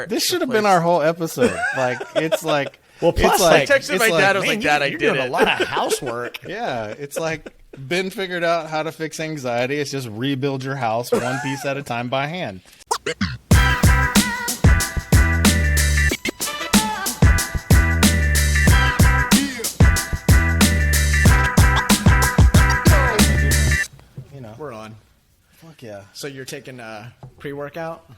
This should have been our whole episode. It's like, well, plus, I texted my dad. I was like, Dad, I did doing a lot of housework. Yeah, it's like Ben figured out how to fix anxiety. It's just rebuild your house one piece at a time by hand. We're on. Fuck yeah. So you're taking pre-workout?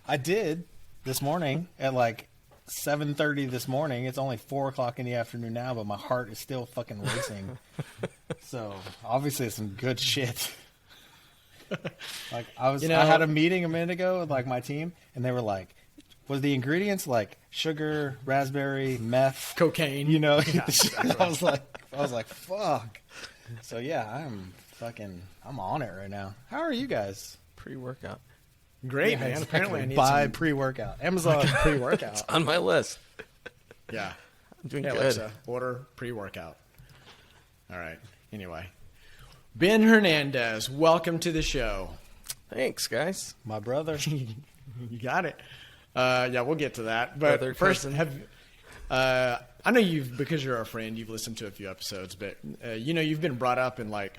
I did this morning at like 7:30 this morning. It's only 4 o'clock in the afternoon now, but my heart is still fucking racing. So obviously it's some good shit. Like I had a meeting a minute ago with like my team, and they were like, "Was the ingredients like sugar, raspberry, meth, cocaine?" Yeah, exactly. I was like, fuck. So yeah, I'm on it right now. How are you guys? Pre-workout. Great, man. Apparently I need buy some pre-workout. Amazon pre-workout. It's on my list. Yeah. I'm doing good. Alexa, order pre-workout. All right. Anyway. Ben Hernandez, welcome to the show. Thanks, guys. My brother. You got it. Yeah, we'll get to that. But Brother, first, cousin. I know because you're our friend, you've listened to a few episodes, but you've been brought up in like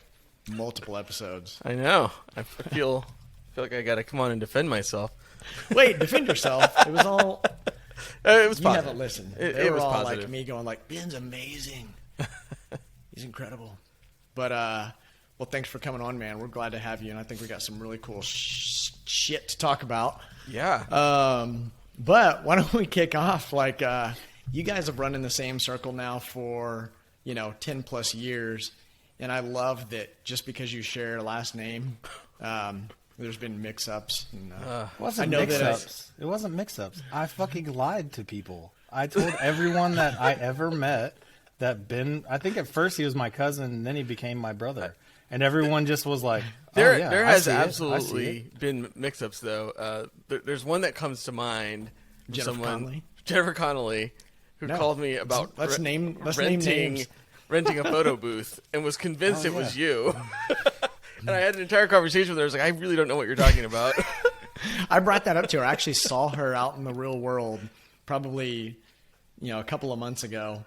multiple episodes. I know. I feel like I got to come on and defend myself. Wait, defend yourself. It was all. It was you positive. haven't listened. It were was all positive. like me going like, Ben's amazing. He's incredible. But well, thanks for coming on, man. We're glad to have you, and I think we got some really cool shit to talk about. Yeah. But why don't we kick off? Like, you guys have run in the same circle now for 10 plus years, and I love that just because you share a last name, there's been mix-ups. And, it wasn't mix-ups. It wasn't mix-ups. I fucking lied to people. I told everyone that I ever met that Ben. I think at first he was my cousin, and then he became my brother. And everyone just was like, there has I absolutely been mix-ups, though. There's one that comes to mind. Jennifer Connelly, who called me about name renting a photo booth and was convinced it was you. And I had an entire conversation with her. I was like, I really don't know what you're talking about. I brought that up to her. I actually saw her out in the real world probably, a couple of months ago.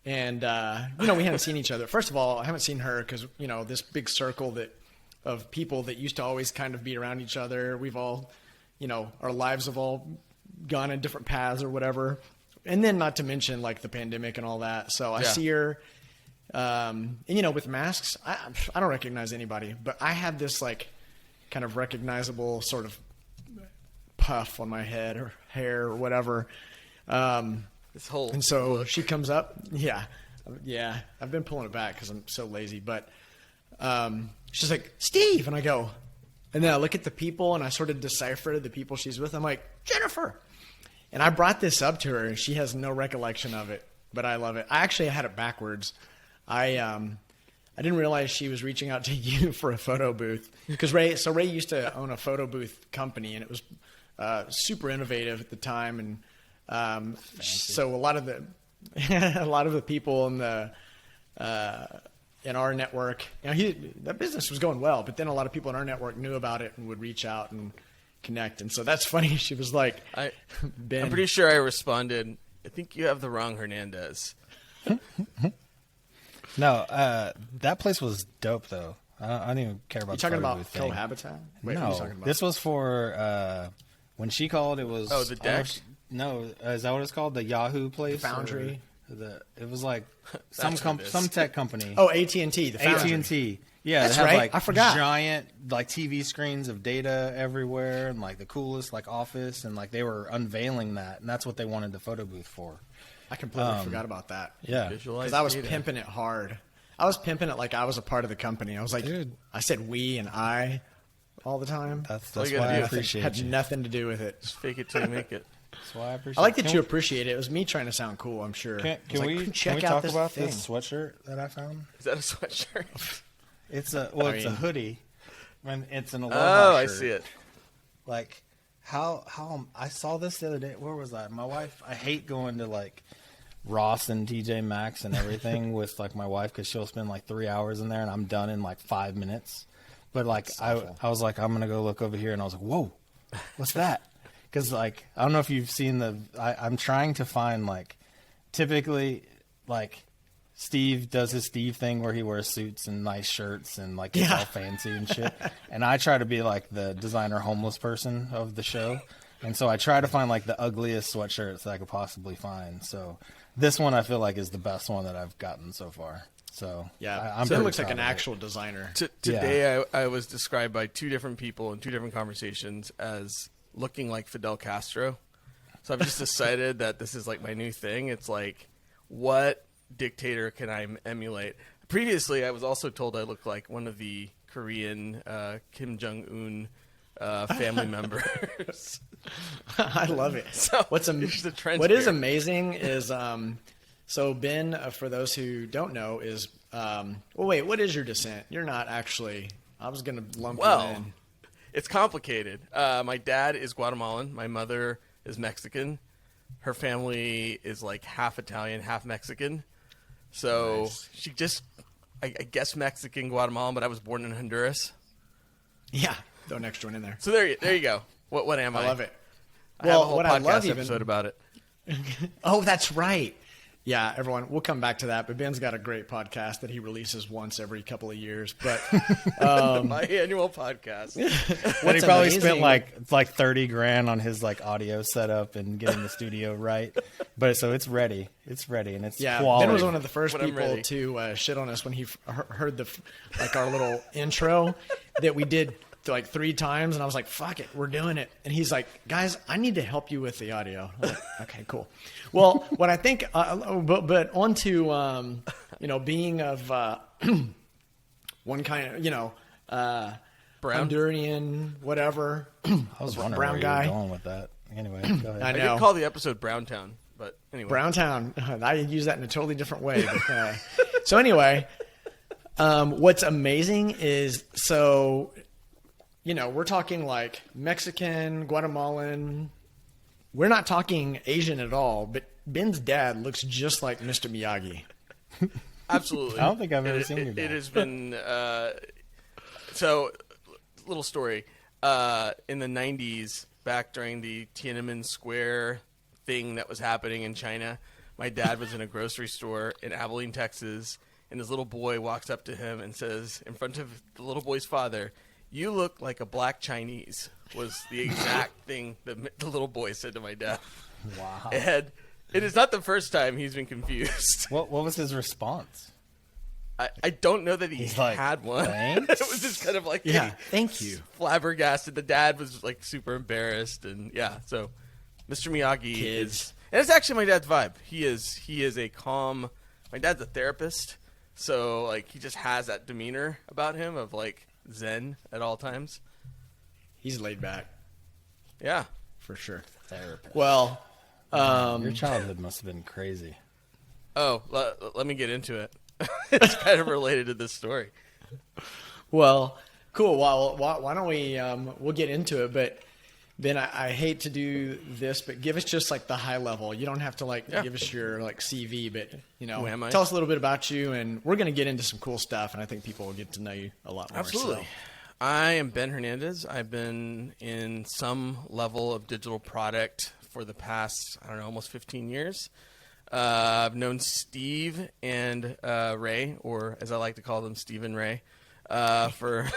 And, we hadn't seen each other. First of all, I haven't seen her because, this big circle of people that used to always kind of be around each other. We've all, our lives have all gone in different paths or whatever. And then not to mention like the pandemic and all that. So I see her, and, with masks, I don't recognize anybody, but I have this like kind of recognizable sort of puff on my head or hair or whatever. And so she comes up. Yeah. I've been pulling it back because I'm so lazy, but, she's like, Steve. And I go, and then I look at the people and I sort of decipher the people she's with. I'm like, Jennifer. And I brought this up to her and she has no recollection of it, but I love it. I actually had it backwards. I didn't realize she was reaching out to you for a photo booth because Ray used to own a photo booth company and it was, super innovative at the time. And, so a lot of the people in in our network, that business was going well, but then a lot of people in our network knew about it and would reach out and connect. And so that's funny. She was like, Ben. I'm pretty sure I responded, I think you have the wrong Hernandez. No, that place was dope though. I don't even care about. You talking about Cohabitat? Wait, no, what are you talking about? This was for when she called. It was the deck. No, is that what it's called? The Yahoo place, the Foundry. It was like some tech company. Oh, AT&T. The Foundry. AT&T. Yeah, that's they have right. Like I forgot. Giant like TV screens of data everywhere, and like the coolest like office, and like they were unveiling that, and that's what they wanted the photo booth for. I completely forgot about that. Yeah, because I was pimping it hard. I was pimping it like I was a part of the company. I was like, dude, I said we and I all the time. That's why I appreciate it. Had nothing to do with it. Just fake it till you make it. That's why I appreciate. I like that you appreciate it. It was me trying to sound cool. I'm sure. Can we talk about this sweatshirt that I found? Is that a sweatshirt? It's a hoodie. And it's an aloha shirt. I shirt. see it. Like how I saw this the other day. Where was I? My wife. I hate going to like Ross and TJ Maxx and everything with like my wife because she'll spend like 3 hours in there and I'm done in like 5 minutes. But like I was like, I'm gonna go look over here, and I was like, whoa, what's that? because like I don't know if you've seen I'm trying to find like typically like Steve does his Steve thing where he wears suits and nice shirts and like it's all fancy and shit. And I try to be like the designer homeless person of the show. And so I try to find like the ugliest sweatshirts that I could possibly find. So this one I feel like is the best one that I've gotten so far. So I'm so it looks like an actual designer. Today I was described by two different people in two different conversations as looking like Fidel Castro. So I've just decided that this is like my new thing. It's like, what dictator can I emulate? Previously, I was also told I looked like one of the Korean Kim Jong-un family members. I love it. So what is amazing is so Ben, for those who don't know, is wait, what is your descent? You're not actually. I was going to lump you in. It's complicated. My dad is Guatemalan. My mother is Mexican. Her family is like half Italian, half Mexican. So she just, I guess, Mexican, Guatemalan, but I was born in Honduras. Yeah, throw an extra one in there. So there you go. What am I? I love it. I have a whole podcast episode about it. Oh, that's right. Yeah, everyone, we'll come back to that. But Ben's got a great podcast that he releases once every couple of years. But my annual podcast. And he probably spent like $30,000 on his like audio setup and getting the studio right. But so it's ready. It's ready, and it's quality. Ben was one of the first people to shit on us when he heard our little intro that we did like 3 times, and I was like, fuck it, we're doing it. And he's like, guys, I need to help you with the audio. I'm like, okay, cool. Well, what I think, but on to, being of one kind of, Honduran, whatever. I was wondering brown where guy. you were going with that. Anyway, go ahead. I know. I did call the episode Browntown, but anyway. Browntown. I use that in a totally different way. But, so anyway, what's amazing is, so... we're talking like Mexican, Guatemalan. We're not talking Asian at all, but Ben's dad looks just like Mr. Miyagi. Absolutely. I don't think I've ever seen your dad. It has been... so, little story. In the 90s, back during the Tiananmen Square thing that was happening in China, my dad was in a grocery store in Abilene, Texas, and his little boy walks up to him and says, in front of the little boy's father... "You look like a black Chinese," was the exact thing that the little boy said to my dad. Wow. And it is not the first time he's been confused. What was his response? I don't know that he had one. Thanks? It was just kind of like, thank you. Flabbergasted. The dad was like super embarrassed. And so Mr. Miyagi is, and it's actually my dad's vibe. He is a calm, my dad's a therapist. So like he just has that demeanor about him of like, Zen at all times. He's laid back. Yeah. For sure. Therapist. Well, your childhood must have been crazy. Oh, let me get into it. It's kind of related to this story. Well, cool. Well, why don't we, we'll get into it, but Ben, I hate to do this, but give us just like the high level. You don't have to give us your like CV, but Who am I? Tell us a little bit about you, and we're going to get into some cool stuff, and I think people will get to know you a lot more. Absolutely. So. I am Ben Hernandez. I've been in some level of digital product for the past, almost 15 years. I've known Steve and Ray, or as I like to call them, Steve and Ray, for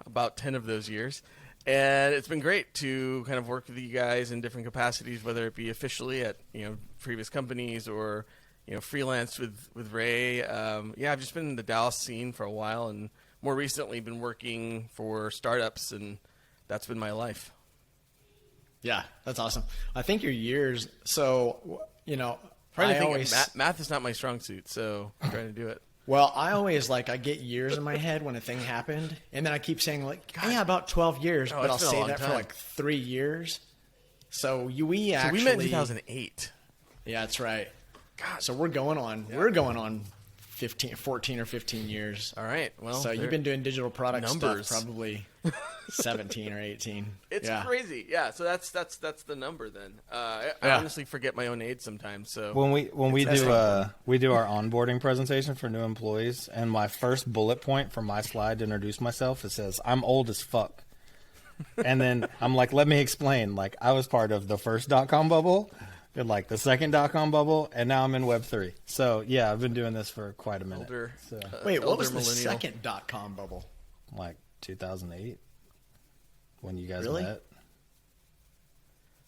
about 10 of those years. And it's been great to kind of work with you guys in different capacities, whether it be officially at previous companies or freelance with Ray. I've just been in the Dallas scene for a while, and more recently been working for startups, and that's been my life. Yeah, that's awesome. I think your years. So math is not my strong suit, so I'm trying to do it. Well, I get years in my head when a thing happened, and then I keep saying about 12 years, but I'll say that for 3 years. So we met in 2008. Yeah, that's right. God. So we're going on 14 or 15 years. All right. Well, so you've been doing digital product stuff probably 17 or 18. It's crazy. Yeah. So that's the number then. I honestly forget my own age sometimes. So when we do our onboarding presentation for new employees, and my first bullet point for my slide to introduce myself, it says, "I'm old as fuck." And then I'm like, let me explain. Like, I was part of the first .com bubble, and like the second .com bubble, and now I'm in Web3. So yeah, I've been doing this for quite a minute. So, Wait, what was the millennial. second .com bubble? like 2008, when you guys Really? met.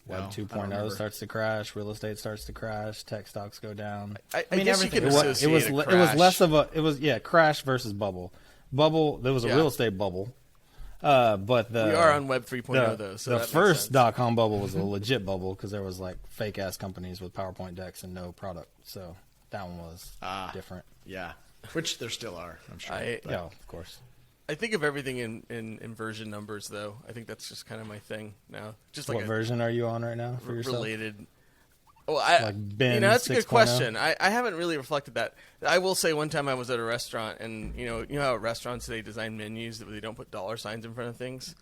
No, Web I don't 2.0 remember. starts to crash. Real estate starts to crash. Tech stocks go down. I mean, guess you everything. could associate It was crash. less of a crash versus bubble. There was a Yeah. real estate bubble. But We are on Web 3.0 though. So the that makes first sense. .com bubble was a legit bubble because there was like fake ass companies with PowerPoint decks and no product. So that one was different. Yeah, which there still are, I'm sure. Yeah, of course. I think of everything in version numbers, though. I think that's just kind of my thing now. Just like What a version are you on right now for yourself? related. Well, Like Ben that's a 6.0? good question. I haven't really reflected that. I will say one time I was at a restaurant, and you know how at restaurants they design menus that they don't put dollar signs in front of things.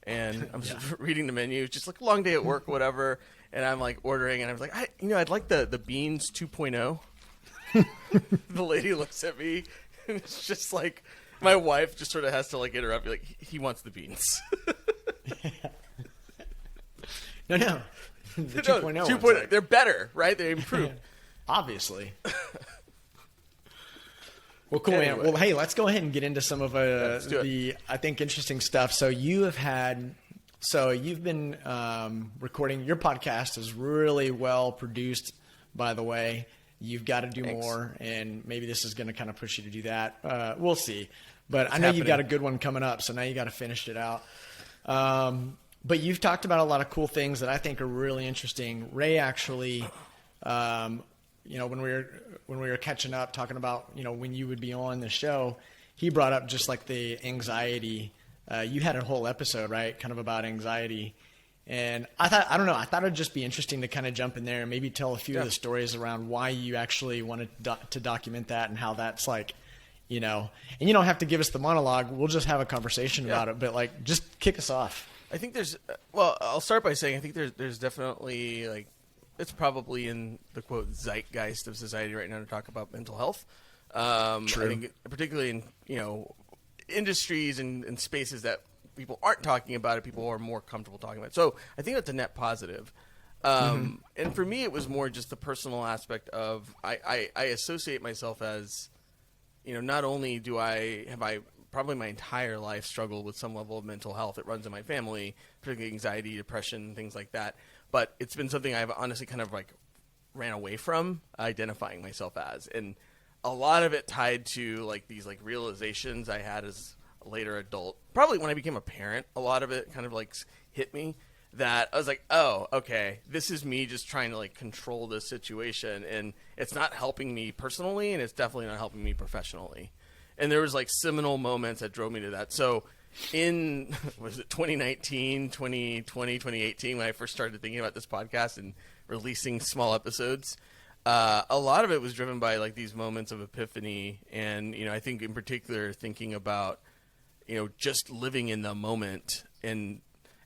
And I'm just reading the menu, just like a long day at work, whatever. And I'm like ordering, and I was like, I'd like the beans 2.0. The lady looks at me, and it's just like my wife just sort of has to like interrupt, like he wants the beans. No. The No, 2.0 2.0, ones, like, they're better, right? They improved. obviously. Well, cool, man. Anyway. Well, hey, let's go ahead and get into some of Let's do it. the, I think, interesting stuff. So you've been recording. Your podcast is really well produced, by the way. You've got to do Thanks. more, and maybe this is going to kind of push you to do that. We'll see. But I know you've got a good one coming up, so now you got to finish it out. But you've talked about a lot of cool things that I think are really interesting. Ray actually, when we were catching up, talking about when you would be on the show, he brought up just like the anxiety. You had a whole episode, right, kind of about anxiety. And I thought it'd just be interesting to kind of jump in there and maybe tell a few of the stories around why you actually wanted to document that and how that's like, and you don't have to give us the monologue. We'll just have a conversation about it, but like, just kick us off. I think I'll start by saying I think there's definitely like, it's probably in the quote zeitgeist of society right now to talk about mental health. True. I think particularly in, industries and spaces that people aren't talking about it, people are more comfortable talking about it. So I think that's a net positive. And for me, it was more just the personal aspect of I associate myself as, not only have I probably my entire life struggled with some level of mental health. It runs in my family, particularly anxiety, depression, things like that. But it's been something I've honestly kind of like ran away from identifying myself as. And a lot of it tied to like these like realizations I had as a later adult. Probably when I became a parent, a lot of it kind of like hit me that I was like, oh, okay, this is me just trying to like control this situation. And it's not helping me personally, and it's definitely not helping me professionally. And there was like seminal moments that drove me to that. So in, was it 2019, 2020, 2018, when I first started thinking about this podcast and releasing small episodes, a lot of it was driven by like these moments of epiphany. And, I think in particular thinking about, just living in the moment. And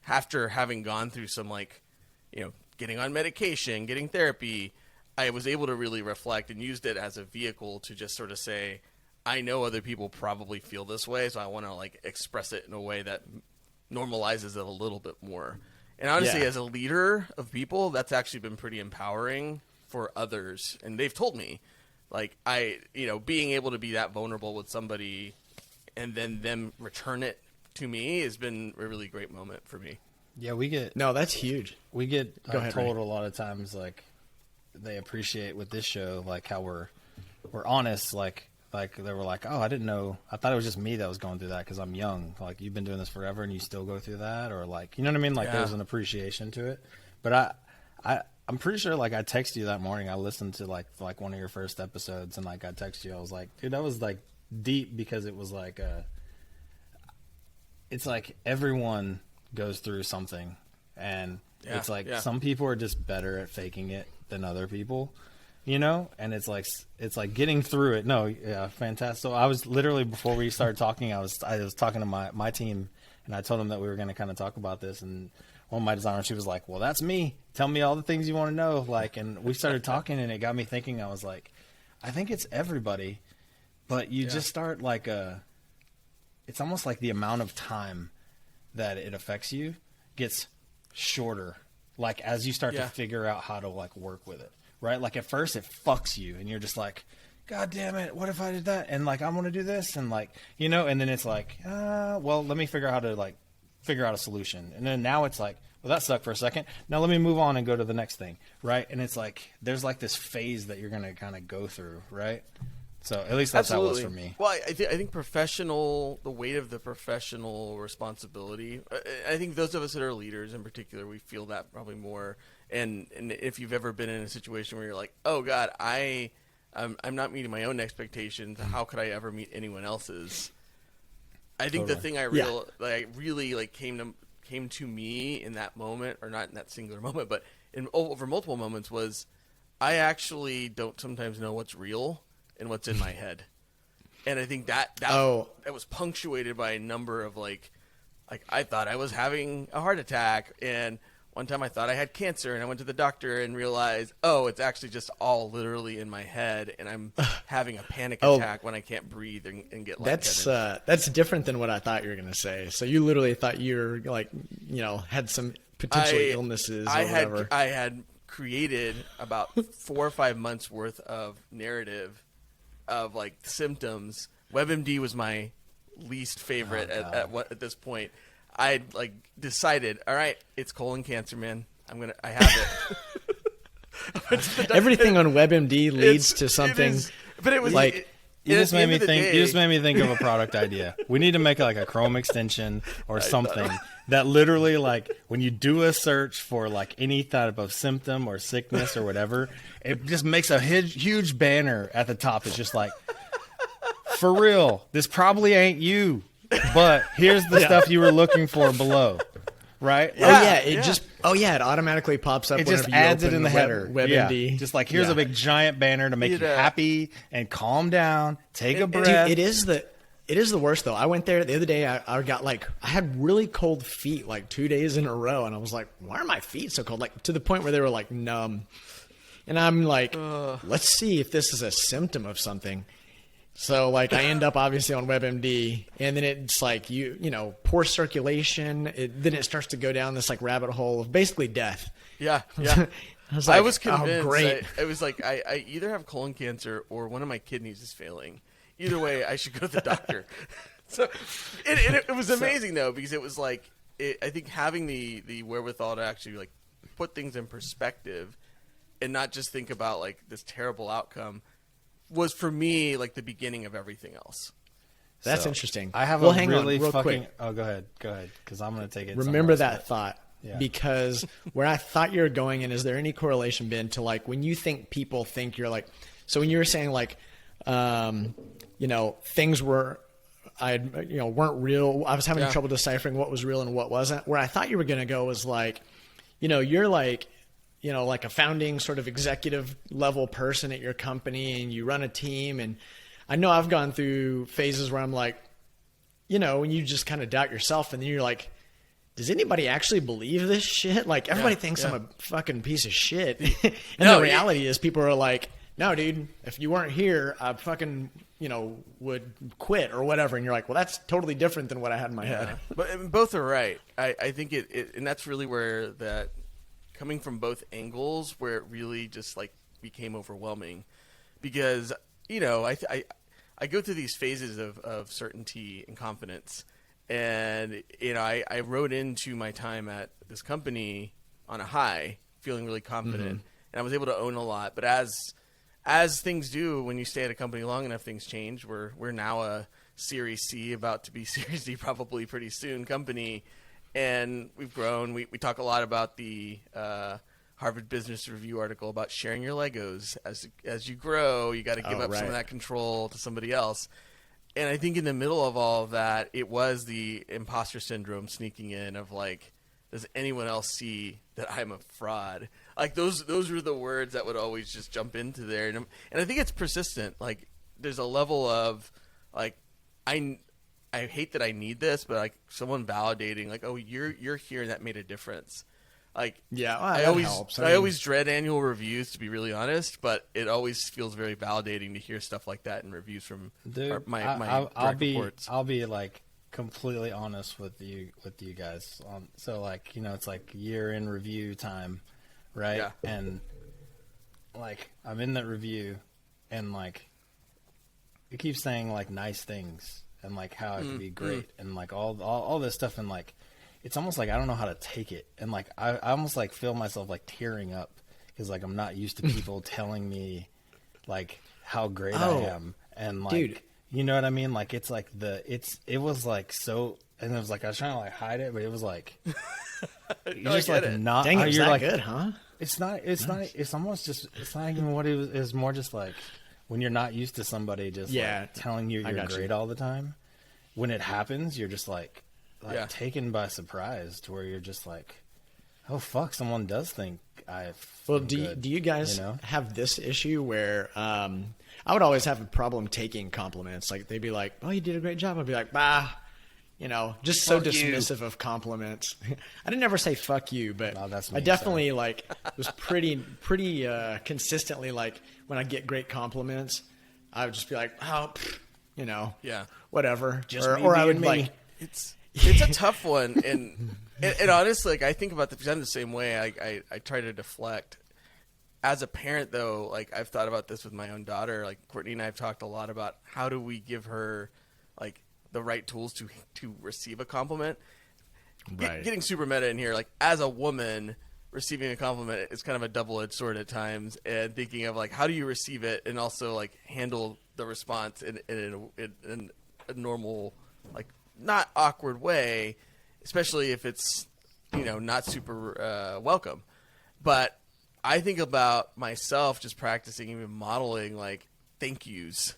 after having gone through some like, getting on medication, getting therapy, I was able to really reflect and used it as a vehicle to just sort of say, I know other people probably feel this way, so I want to like express it in a way that normalizes it a little bit more. And honestly, as a leader of people, that's actually been pretty empowering for others. And they've told me, like, being able to be that vulnerable with somebody and then them return it to me has been a really great moment for me. Yeah, No, that's huge. we get Go ahead, told Ray. a lot of times like they appreciate with this show like how we're honest. Like they were like, oh, I didn't know. I thought it was just me that was going through that because I'm young. Like you've been doing this forever and you still go through that, or like you know what I mean? Like there's an appreciation to it. But I'm pretty sure like I texted you that morning. I listened to like one of your first episodes and like I texted you. I was like, dude, that was like deep because it was like it's like everyone goes through something, and it's like some people are just better at faking it than other people, and it's like getting through it. No, yeah, fantastic. So I was literally, before we started talking, I was talking to my team, and I told them that we were going to kind of talk about this, and one of my designers, she was like, well, that's me. Tell me all the things you want to know. Like, and we started talking, and it got me thinking. I was like, I think it's everybody, but you just start like it's almost like the amount of time that it affects you gets shorter. Like as you start to figure out how to like work with it, right? Like at first it fucks you and you're just like, God damn it, what if I did that? And like, I want to do this. And like, you know, and then it's like, well, let me figure out how to like figure out a solution. And then now it's like, well, that sucked for a second. Now let me move on and go to the next thing. Right. And it's like, there's like this phase that you're going to kind of go through. Right. So at least that's how it was for me. Well, I think the weight of the professional responsibility, I think those of us that are leaders in particular, we feel that probably more. And if you've ever been in a situation where you're like, oh God, I'm not meeting my own expectations. How could I ever meet anyone else's? I think the thing I really came to me in that moment, or not in that singular moment, but over multiple moments, was I actually don't sometimes know what's real and what's in my head. And I think that was punctuated by a number of like I thought I was having a heart attack, and one time I thought I had cancer, and I went to the doctor and realized, it's actually just all literally in my head, and I'm having a panic attack when I can't breathe and get lightheaded. That's different than what I thought you were going to say. So you literally thought you were like, had some potential illnesses or whatever. I had created about 4 or 5 months worth of narrative of like symptoms. WebMD was my least favorite at this point. I'd like decided, all right, it's colon cancer, man. I have it. Everything on WebMD leads to something. But it was like you just made me think. You just made me think of a product idea. We need to make like a Chrome extension or something that literally, like, when you do a search for like any type of symptom or sickness or whatever, it just makes a huge banner at the top. It's just like, for real, this probably ain't you, but here's the stuff you were looking for below. Right? It automatically pops up. It just adds it in the header. WebMD. Yeah. Just like, here's a big giant banner to make you happy and calm down, take a breath. Dude, it is the worst though. I went there the other day. I had really cold feet like 2 days in a row, and I was like, why are my feet so cold? Like to the point where they were like numb. And I'm like, let's see if this is a symptom of something. So like I end up obviously on WebMD, and then it's like poor circulation. Then it starts to go down this like rabbit hole of basically death. Yeah. I was convinced. Oh, great. I was like, I either have colon cancer or one of my kidneys is failing. Either way, I should go to the doctor. So it was amazing though, because it was like I think having the wherewithal to actually like put things in perspective and not just think about like this terrible outcome was for me like the beginning of everything else. That's interesting. I have real quick. Oh, go ahead, because I'm going to take it. Remember that thought, because where I thought you were going, and is there any correlation been to like when you think people think you're like? So when you were saying like, things weren't real. I was having trouble deciphering what was real and what wasn't. Where I thought you were going to go was like, you're like. Like a founding sort of executive level person at your company, and you run a team. And I know I've gone through phases where I'm like, when you just kind of doubt yourself, and then you're like, does anybody actually believe this shit? Like everybody thinks I'm a fucking piece of shit. And the reality is people are like, no, dude, if you weren't here, I fucking, would quit or whatever. And you're like, well, that's totally different than what I had in my head. But both are right. I think it, and that's really where that, coming from both angles, where it really just like became overwhelming, because I go through these phases of certainty and confidence, and I rode into my time at this company on a high, feeling really confident, and I was able to own a lot. But as things do when you stay at a company long enough, things change. We're now a Series C, about to be Series D probably pretty soon company. And we've grown. We talk a lot about the Harvard Business Review article about sharing your Legos. As you grow, you got to give up some of that control to somebody else. And I think in the middle of all of that, it was the imposter syndrome sneaking in of like, does anyone else see that I'm a fraud? Like those were the words that would always just jump into there. And I think it's persistent. Like there's a level of like I hate that I need this, but like someone validating, like, oh, you're here, and that made a difference. Like, I always dread annual reviews, to be really honest, but it always feels very validating to hear stuff like that in reviews from my direct reports. I'll be like completely honest with you guys. So like, you know, it's like year in review time, right? Yeah. And like I'm in that review, and like it keeps saying like nice things and like how it could be great and like all this stuff, and like it's almost like I don't know how to take it, and like I almost like feel myself like tearing up because like I'm not used to people telling me like how great I am, and like dude. you know what I mean? Like it's like it was like so, and it was like I was trying to like hide it, but it was like you're just like it. not. Dang, it was you're that like, good, huh? It's not. It's not. It's almost just. It's not even what it was. It's more just like when you're not used to somebody just like telling you you're great all the time. When it happens, you're just like taken by surprise to where you're just like, oh fuck, someone does think I. Well, do you guys have this issue where I would always have a problem taking compliments? Like they'd be like, "Oh, you did a great job." I'd be like, "Bah." You know, just so dismissive of compliments. I didn't ever say "fuck you," but that's me, I definitely like was pretty consistently like when I get great compliments, I would just be like, "Oh, you know, whatever." Just or I would me. like, It's a tough one, and honestly, like I think about I'm the same way. I try to deflect. As a parent, though, like I've thought about this with my own daughter. Like Courtney and I have talked a lot about how do we give her like the right tools to receive a compliment. Right. Getting super meta in here, like as a woman, receiving a compliment is kind of a double-edged sword at times, and thinking of like how do you receive it and also like handle the response in a normal, like not awkward way, especially if it's not super welcome. But I think about myself just practicing, even modeling like thank yous.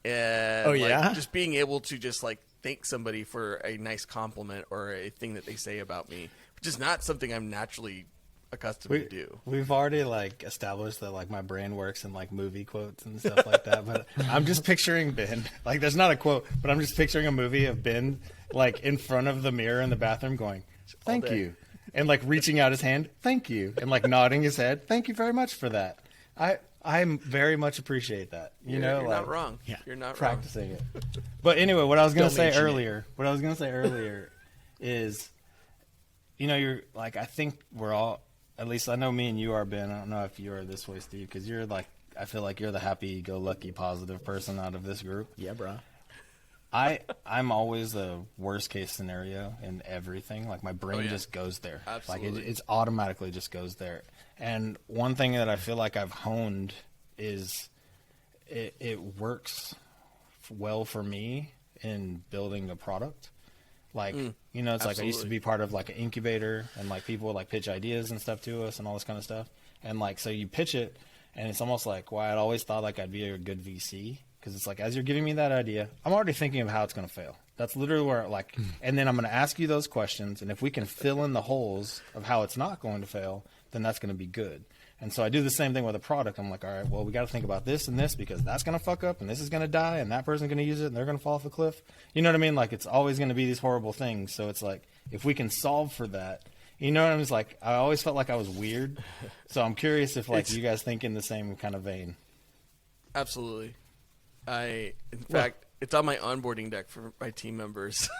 And just being able to just like thank somebody for a nice compliment or a thing that they say about me, which is not something I'm naturally accustomed to do. We've already like established that like my brain works in like movie quotes and stuff like that, but I'm just picturing Ben, like there's not a quote, but I'm just picturing a movie of Ben like in front of the mirror in the bathroom going, "Thank you," and like reaching out his hand, "Thank you," and like nodding his head, "Thank you very much for that. I very much appreciate that." You're like, not wrong. Yeah. You're not practicing it. But anyway, what I was going to say earlier is, you're like, I think we're all, at least I know me and you are, Ben. I don't know if you are this way, Steve, because you're like, I feel like you're the happy-go-lucky, positive person out of this group. Yeah, bro. I'm always a worst-case scenario in everything. Like, my brain just goes there. Absolutely. Like, it's automatically just goes there. And one thing that I feel like I've honed is it works well for me in building a product. Like, it's absolutely. Like I used to be part of like an incubator, and like people would like pitch ideas and stuff to us and all this kind of stuff. And like, so you pitch it, and it's almost like why I'd always thought like I'd be a good VC, because it's like as you're giving me that idea, I'm already thinking of how it's going to fail. That's literally where like, and then I'm going to ask you those questions, and if we can fill in the holes of how it's not going to fail, then that's going to be good. And so I do the same thing with a product. I'm like, all right, well, we got to think about this and this, because that's going to fuck up, and this is going to die, and that person's going to use it, and they're going to fall off a cliff. You know what I mean? Like, it's always going to be these horrible things. So it's like, if we can solve for that, you know what I mean? It's like, I always felt like I was weird. So I'm curious if like you guys think in the same kind of vein. Absolutely. In fact, it's on my onboarding deck for my team members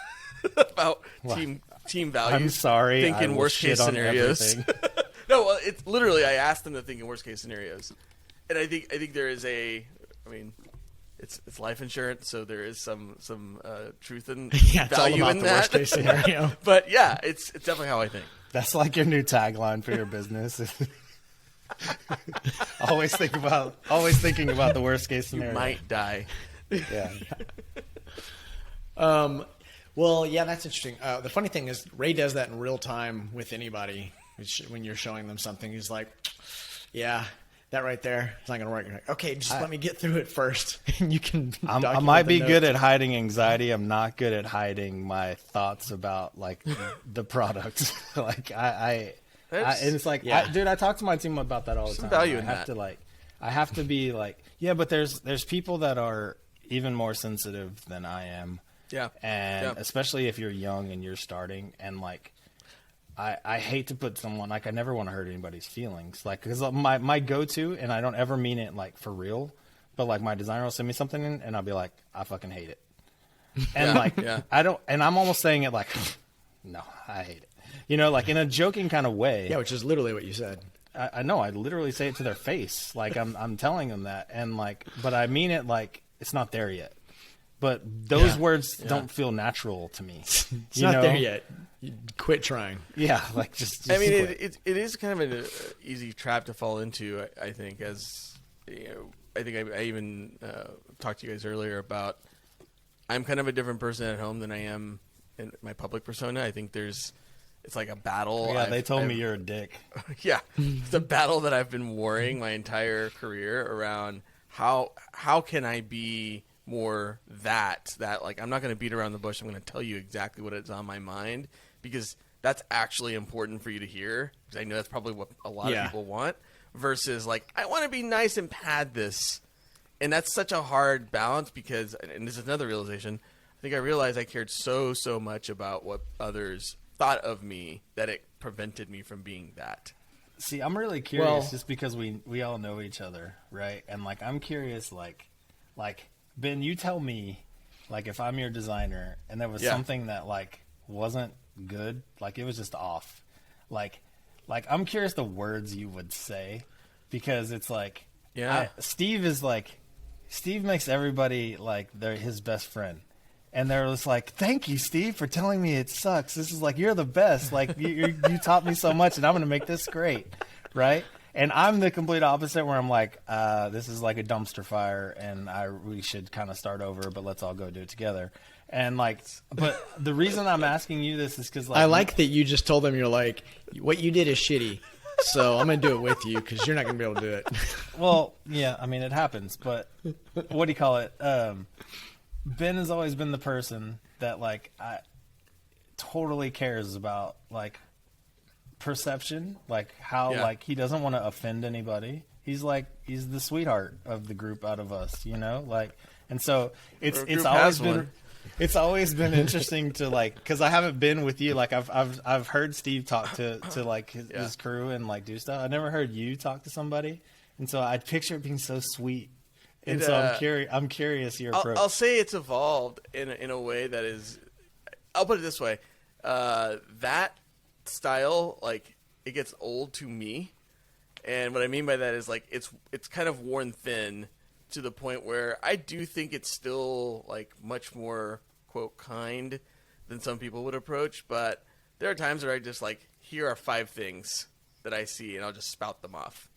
about team values. I'm sorry. Thinking worst case scenarios. No, well, it's literally I asked them to think in worst case scenarios, and I think there is it's life insurance, so there is some truth and it's value all about in the that. worst case scenario. But yeah, it's definitely how I think. That's like your new tagline for your business. always thinking about the worst case scenario. You might die. Yeah. Well, yeah, that's interesting. The funny thing is, Ray does that in real time with anybody. When you're showing them something, he's like, "Yeah, that right there, it's not going to work." You're like, "Okay, just let me get through it first." And you can. I might be good at hiding anxiety. I'm not good at hiding my thoughts about like the product. Like and it's like, dude, I talk to my team about that all the time. Value in that. I have to be like, yeah, but there's people that are even more sensitive than I am. Yeah. And especially if you're young and you're starting, and like, I hate to put someone, like, I never want to hurt anybody's feelings. Like, because my go-to, and I don't ever mean it like for real, but like my designer will send me something and I'll be like, I fucking hate it. And Yeah. I don't, and I'm almost saying it like, no, I hate it. You know, like in a joking kind of way. Yeah, which is literally what you said. I know. I literally say it to their face. Like I'm telling them that, and like, but I mean it like it's not there yet. But those words don't feel natural to me. It's not there yet. You quit trying. Yeah, like just I mean, quit. it is kind of an easy trap to fall into. I think, as you know, I think I even talked to you guys earlier about I'm kind of a different person at home than I am in my public persona. I think it's like a battle. Yeah, they told me you're a dick. Yeah, it's a battle that I've been warring my entire career around. How can I be more that like I'm not going to beat around the bush. I'm going to tell you exactly what is on my mind, because that's actually important for you to hear, because I know that's probably what a lot of people want, versus like I want to be nice and pad this. And that's such a hard balance, because, and this is another realization, I think I realized I cared so much about what others thought of me that it prevented me from being that. See, I'm really curious just because we all know each other, right? And like I'm curious, like Ben, you tell me, like if I'm your designer and there was something that like wasn't good, like it was just off, like I'm curious the words you would say, because it's like Steve makes everybody like they're his best friend. And they're just like, thank you, Steve, for telling me it sucks. This is like, you're the best. Like, you taught me so much, and I'm going to make this great, right? And I'm the complete opposite, where I'm like, this is like a dumpster fire, and we should kind of start over, but let's all go do it together. And like, but the reason I'm asking you this is because like, I like that you just told them, you're like, what you did is shitty, so I'm going to do it with you because you're not going to be able to do it. Well, yeah, I mean, it happens, but what do you call it? Ben has always been the person that like totally cares about like perception, like how like he doesn't want to offend anybody. He's the sweetheart of the group out of us, you know, like, and so it's always been interesting to like, because I haven't been with you, like I've heard Steve talk to like his crew and like do stuff. I never heard you talk to somebody, and so I picture it being so sweet. And so I'm curious your approach. I'll say it's evolved in a way that is, I'll put it this way, that style, like, it gets old to me, and what I mean by that is like it's kind of worn thin to the point where I do think it's still like much more quote kind than some people would approach, but there are times where I just like, here are 5 things that I see, and I'll just spout them off.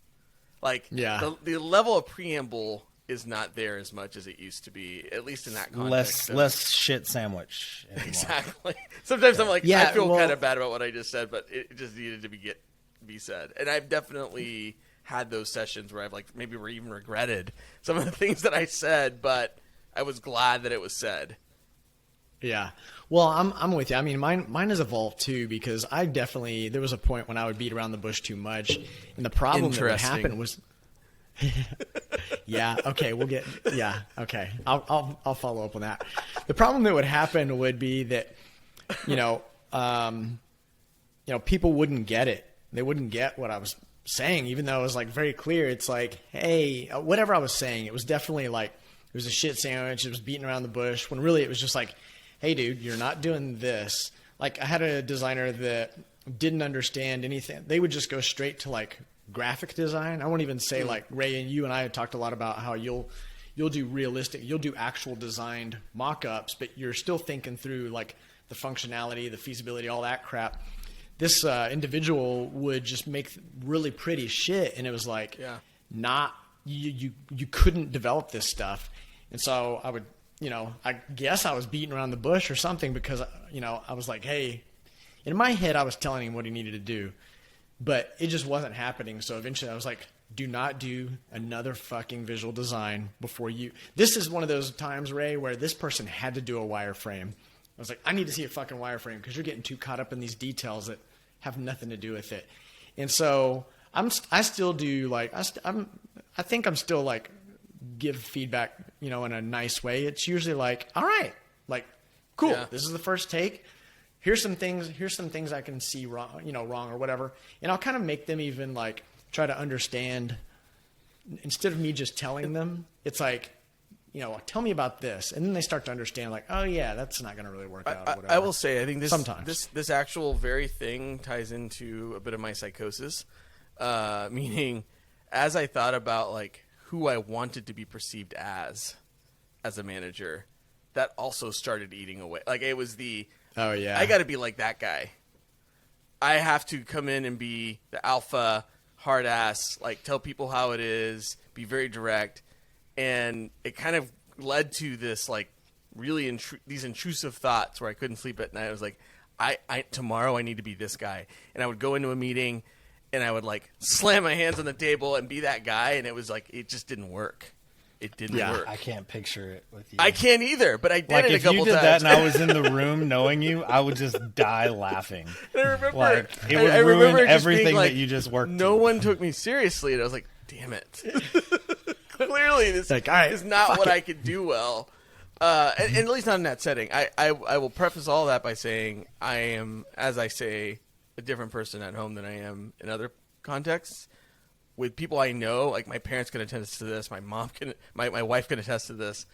Like the level of preamble is not there as much as it used to be, at least in that context. Less shit sandwich anymore. Exactly. Sometimes I'm like, I feel kind of bad about what I just said, but it just needed to be said. And I've definitely had those sessions where I've like maybe even regretted some of the things that I said, but I was glad that it was said. Yeah. Well, I'm with you. I mean, mine has evolved too, because there was a point when I would beat around the bush too much, and the problem that would happen was. Yeah. Okay. Okay. I'll follow up on that. The problem that would happen would be that, people wouldn't get it. They wouldn't get what I was saying, even though it was like very clear. It's like, hey, whatever I was saying, it was definitely like, it was a shit sandwich. It was beating around the bush, when really it was just like, hey dude, you're not doing this. Like I had a designer that didn't understand anything. They would just go straight to like graphic design. I won't even say like Ray, and you and I had talked a lot about how you'll do actual designed mock-ups, but you're still thinking through like the functionality, the feasibility, all that crap. This individual would just make really pretty shit, and it was like not you couldn't develop this stuff. And so I would, I guess I was beating around the bush or something, because I was like, hey, in my head I was telling him what he needed to do, but it just wasn't happening. So eventually I was like, do not do another fucking visual design before you. This is one of those times, Ray, where this person had to do a wireframe. I was like, I need to see a fucking wireframe, because you're getting too caught up in these details that have nothing to do with it. And so I still do like, I think I'm still like give feedback, in a nice way. It's usually like, all right, like, cool. Yeah. This is the first take. Here's some things I can see wrong, wrong or whatever. And I'll kind of make them even like try to understand, instead of me just telling them. It's like, tell me about this. And then they start to understand like, oh yeah, that's not going to really work out. Or whatever. I will say, I think sometimes this actual very thing ties into a bit of my psychosis, meaning as I thought about like who I wanted to be perceived as a manager, that also started eating away. Like it was oh yeah, I got to be like that guy. I have to come in and be the alpha, hard ass, like tell people how it is, be very direct. And it kind of led to this like really these intrusive thoughts where I couldn't sleep at night. I was like, tomorrow I need to be this guy. And I would go into a meeting and I would like slam my hands on the table and be that guy. And it was like, it just didn't work. It didn't work. I can't picture it with you. I can't either, but I did like it a couple if you did times. that and I was in the room knowing you, I would just die laughing. And I remember, like it would I ruin remember it just everything being like, that you just worked. No one took me seriously, and I was like, damn it. Clearly, this like, all right, is not what I could do well. And at least not in that setting. I will preface all that by saying I am, as I say, a different person at home than I am in other contexts. With people I know, like my parents can attest to this, my mom can, my wife can attest to this.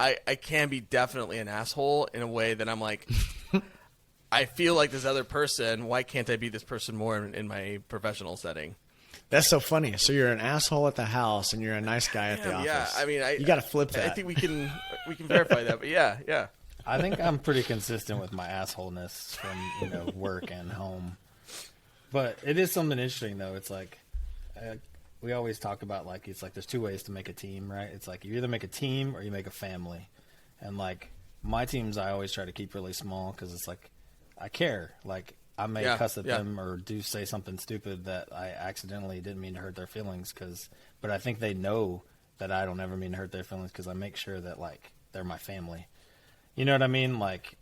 I can be definitely an asshole in a way that I'm like, I feel like this other person. Why can't I be this person more in my professional setting? That's so funny. So you're an asshole at the house and you're a nice guy at the office. Yeah, I mean, you got to flip that. I think we can verify that. But yeah. I think I'm pretty consistent with my assholeness from work and home. But it is something interesting though. It's like we always talk about like it's like there's two ways to make a team, right? It's like you either make a team or you make a family. And like my teams, I always try to keep really small because it's like I care. Like I may cuss at them or say something stupid that I accidentally didn't mean to hurt their feelings but I think they know that I don't ever mean to hurt their feelings because I make sure that like they're my family. You know what I mean? Like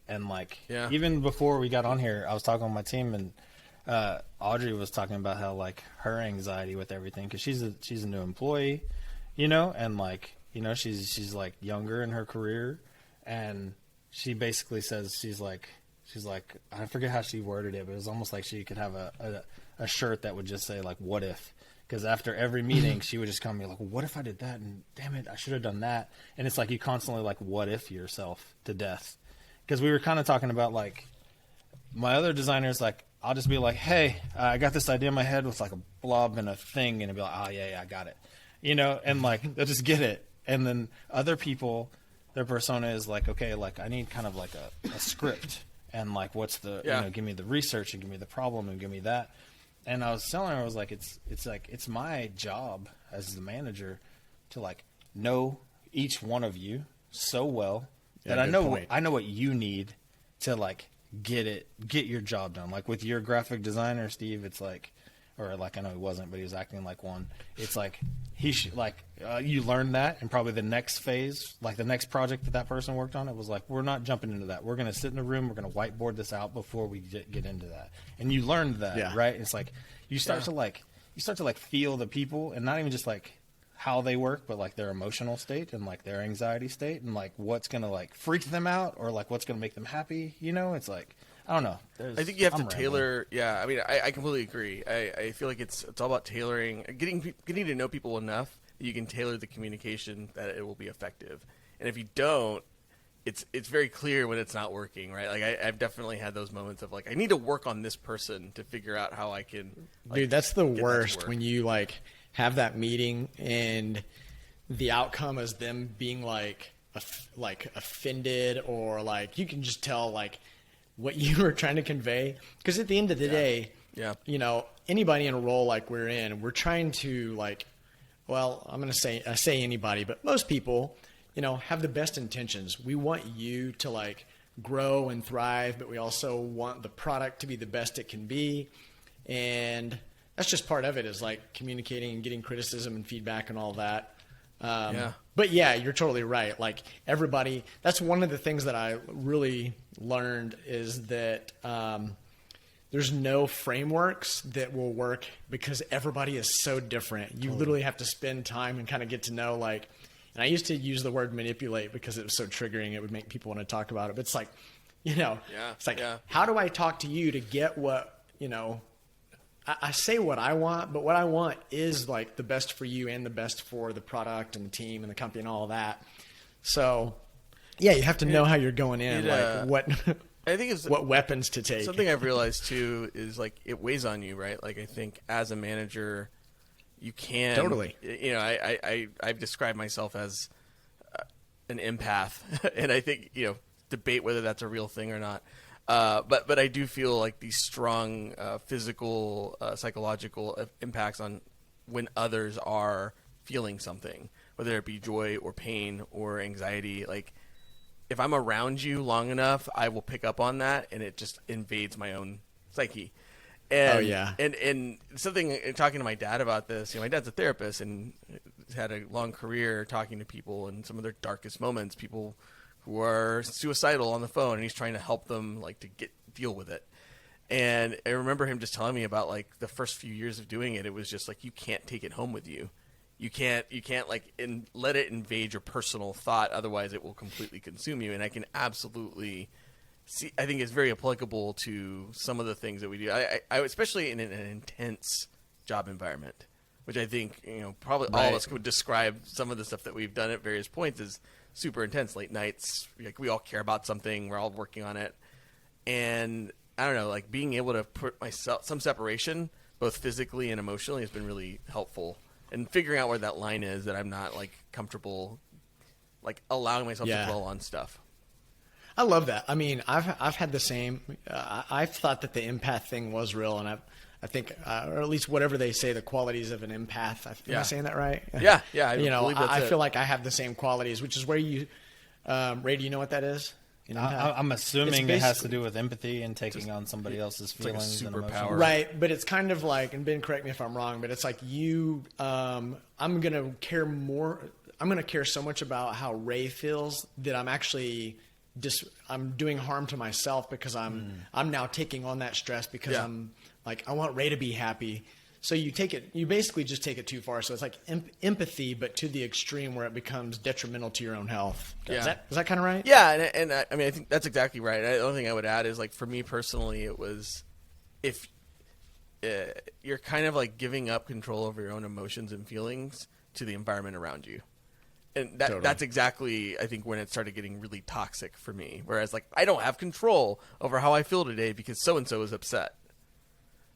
even before we got on here, I was talking with my team and Audrey was talking about how like her anxiety with everything because she's a new employee, and like she's like younger in her career, and she basically says she's like I forget how she worded it, but it was almost like she could have a shirt that would just say like what if, because after every meeting she would just come and be like, well, what if I did that, and damn it, I should have done that. And it's like you constantly like what if yourself to death, because we were kind of talking about like my other designers, like I'll just be like, hey, I got this idea in my head with like a blob and a thing, and it'll be like, oh yeah, I got it, and like they'll just get it. And then other people, their persona is like, okay, like I need kind of like a script, and like what's the give me the research and give me the problem and give me that. And I was telling her, I was like, it's my job as the manager to like know each one of you so well that I know what you need to like get your job done. Like with your graphic designer, Steve, it's like, or like I know he wasn't, but he was acting like one. It's like he should like you learned that, and probably the next phase, like the next project that person worked on, it was like we're not jumping into that. We're gonna sit in a room. We're gonna whiteboard this out before we get into that. And you learned that, right? It's like you start to feel the people, and not even just like how they work, but like their emotional state and like their anxiety state, and like what's gonna like freak them out or like what's gonna make them happy. It's like I don't know. I think you have to tailor. Yeah, I mean, I completely agree. I feel like it's all about tailoring, getting to know people enough that you can tailor the communication that it will be effective. And if you don't, it's very clear when it's not working, right? Like I've definitely had those moments of like I need to work on this person to figure out how I can. Like, dude, that's the worst when you like have that meeting and the outcome is them being like offended, or like you can just tell like what you were trying to convey. Because at the end of the day, anybody in a role like we're in, we're trying to like, well, I'm going to say anybody, but most people, have the best intentions. We want you to like grow and thrive, but we also want the product to be the best it can be. And that's just part of it, is like communicating and getting criticism and feedback and all that. But yeah, you're totally right. Like everybody, that's one of the things that I really learned is that there's no frameworks that will work because everybody is so different. You literally have to spend time and kind of get to know like, and I used to use the word manipulate because it was so triggering. It would make people want to talk about it. But it's like, it's like, how do I talk to you to get what, I say what I want, but what I want is like the best for you and the best for the product and the team and the company and all of that. So, yeah, you have to know how you're going in, like what I think it's what weapons to take. Something I've realized too is like it weighs on you, right? Like I think as a manager, you can Totally. You know, I've described myself as an empath, and I think debate whether that's a real thing or not. But I do feel like these strong physical, psychological impacts on when others are feeling something, whether it be joy or pain or anxiety. Like if I'm around you long enough, I will pick up on that, and it just invades my own psyche. And, Oh, yeah. And something, talking to my dad about this, my dad's a therapist and had a long career talking to people in some of their darkest moments, people who are suicidal on the phone, and he's trying to help them like to deal with it. And I remember him just telling me about like the first few years of doing it. It was just like, you can't take it home with you. You can't like let it invade your personal thought. Otherwise it will completely consume you. And I can absolutely see, I think it's very applicable to some of the things that we do. I especially in an intense job environment, which I think, probably all of us would describe some of the stuff that we've done at various points as super intense. Late nights, like we all care about something, we're all working on it. And I don't know, like being able to put myself some separation, both physically and emotionally, has been really helpful. And figuring out where that line is, that I'm not like comfortable, like allowing myself to dwell on stuff. I love that. I mean, I've had the same. I've thought that the empath thing was real, and I think, or at least whatever they say, the qualities of an empath. Am I saying that right? Yeah. I believe that's I it. feel like I have the same qualities, which is where you, Ray. Do you know what that is? I'm assuming it has to do with empathy and taking on somebody else's feelings and emotions. superpower. Right, but it's kind of like, and Ben, correct me if I'm wrong, but it's like I'm going to care more. I'm going to care so much about how Ray feels that I'm actually I'm doing harm to myself because I'm now taking on that stress because I'm like, I want Ray to be happy. So you basically just take it too far. So it's like empathy, but to the extreme where it becomes detrimental to your own health. Is that kind of right? Yeah, and I mean, I think that's exactly right. The only thing I would add is, like, for me personally, it was if you're kind of like giving up control over your own emotions and feelings to the environment around you. And that's exactly, I think, when it started getting really toxic for me. Whereas, like, I don't have control over how I feel today because so-and-so is upset.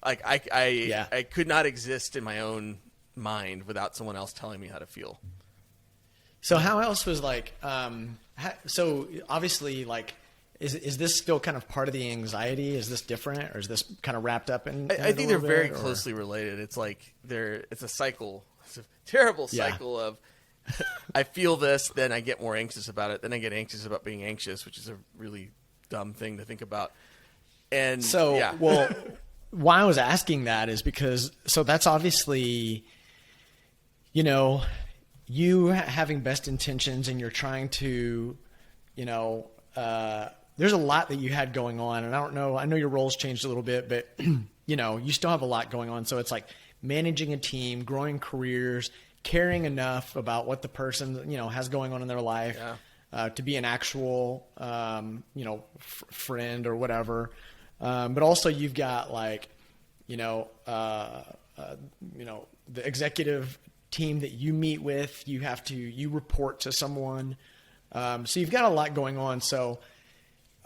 Like, I could not exist in my own mind without someone else telling me how to feel. So how else was like, so obviously, like, is this still kind of part of the anxiety? Is this different, or is this kind of wrapped up in I think they're very closely related. It's like it's a cycle. It's a terrible cycle of I feel this, then I get more anxious about it, then I get anxious about being anxious, which is a really dumb thing to think about. And so, well, why I was asking that is because, so that's obviously, you having best intentions and you're trying to, there's a lot that you had going on, and I know your roles changed a little bit, but you still have a lot going on. So it's like managing a team, growing careers, caring enough about what the person, has going on in their life, to be an actual, friend or whatever. But also you've got like, the executive team that you meet with, you report to someone. So you've got a lot going on. So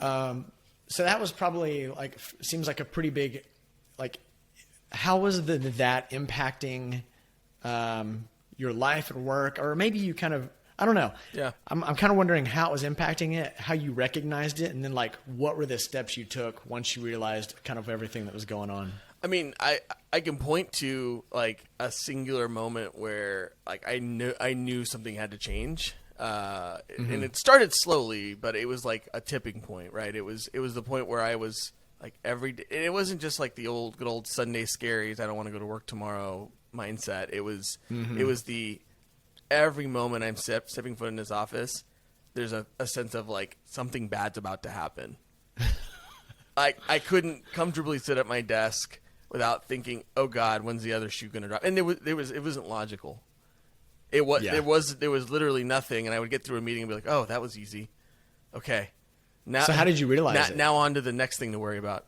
that was probably like, seems like a pretty big, like, how was that impacting, your life and work, or maybe you kind of, I don't know. Yeah. I'm kind of wondering how it was impacting it, how you recognized it, and then like what were the steps you took once you realized kind of everything that was going on? I mean, I can point to like a singular moment where like I knew something had to change. And it started slowly, but it was like a tipping point, right? It was the point where I was like every day, and it wasn't just like the good old Sunday scaries, I don't want to go to work tomorrow mindset. It was the every moment I'm stepping foot in this office, there's a sense of like something bad's about to happen. I couldn't comfortably sit at my desk without thinking, oh God, when's the other shoe going to drop? And it wasn't logical. There was literally nothing, and I would get through a meeting and be like, oh, that was easy. Okay. Now, so how did you realize it? Now on to the next thing to worry about.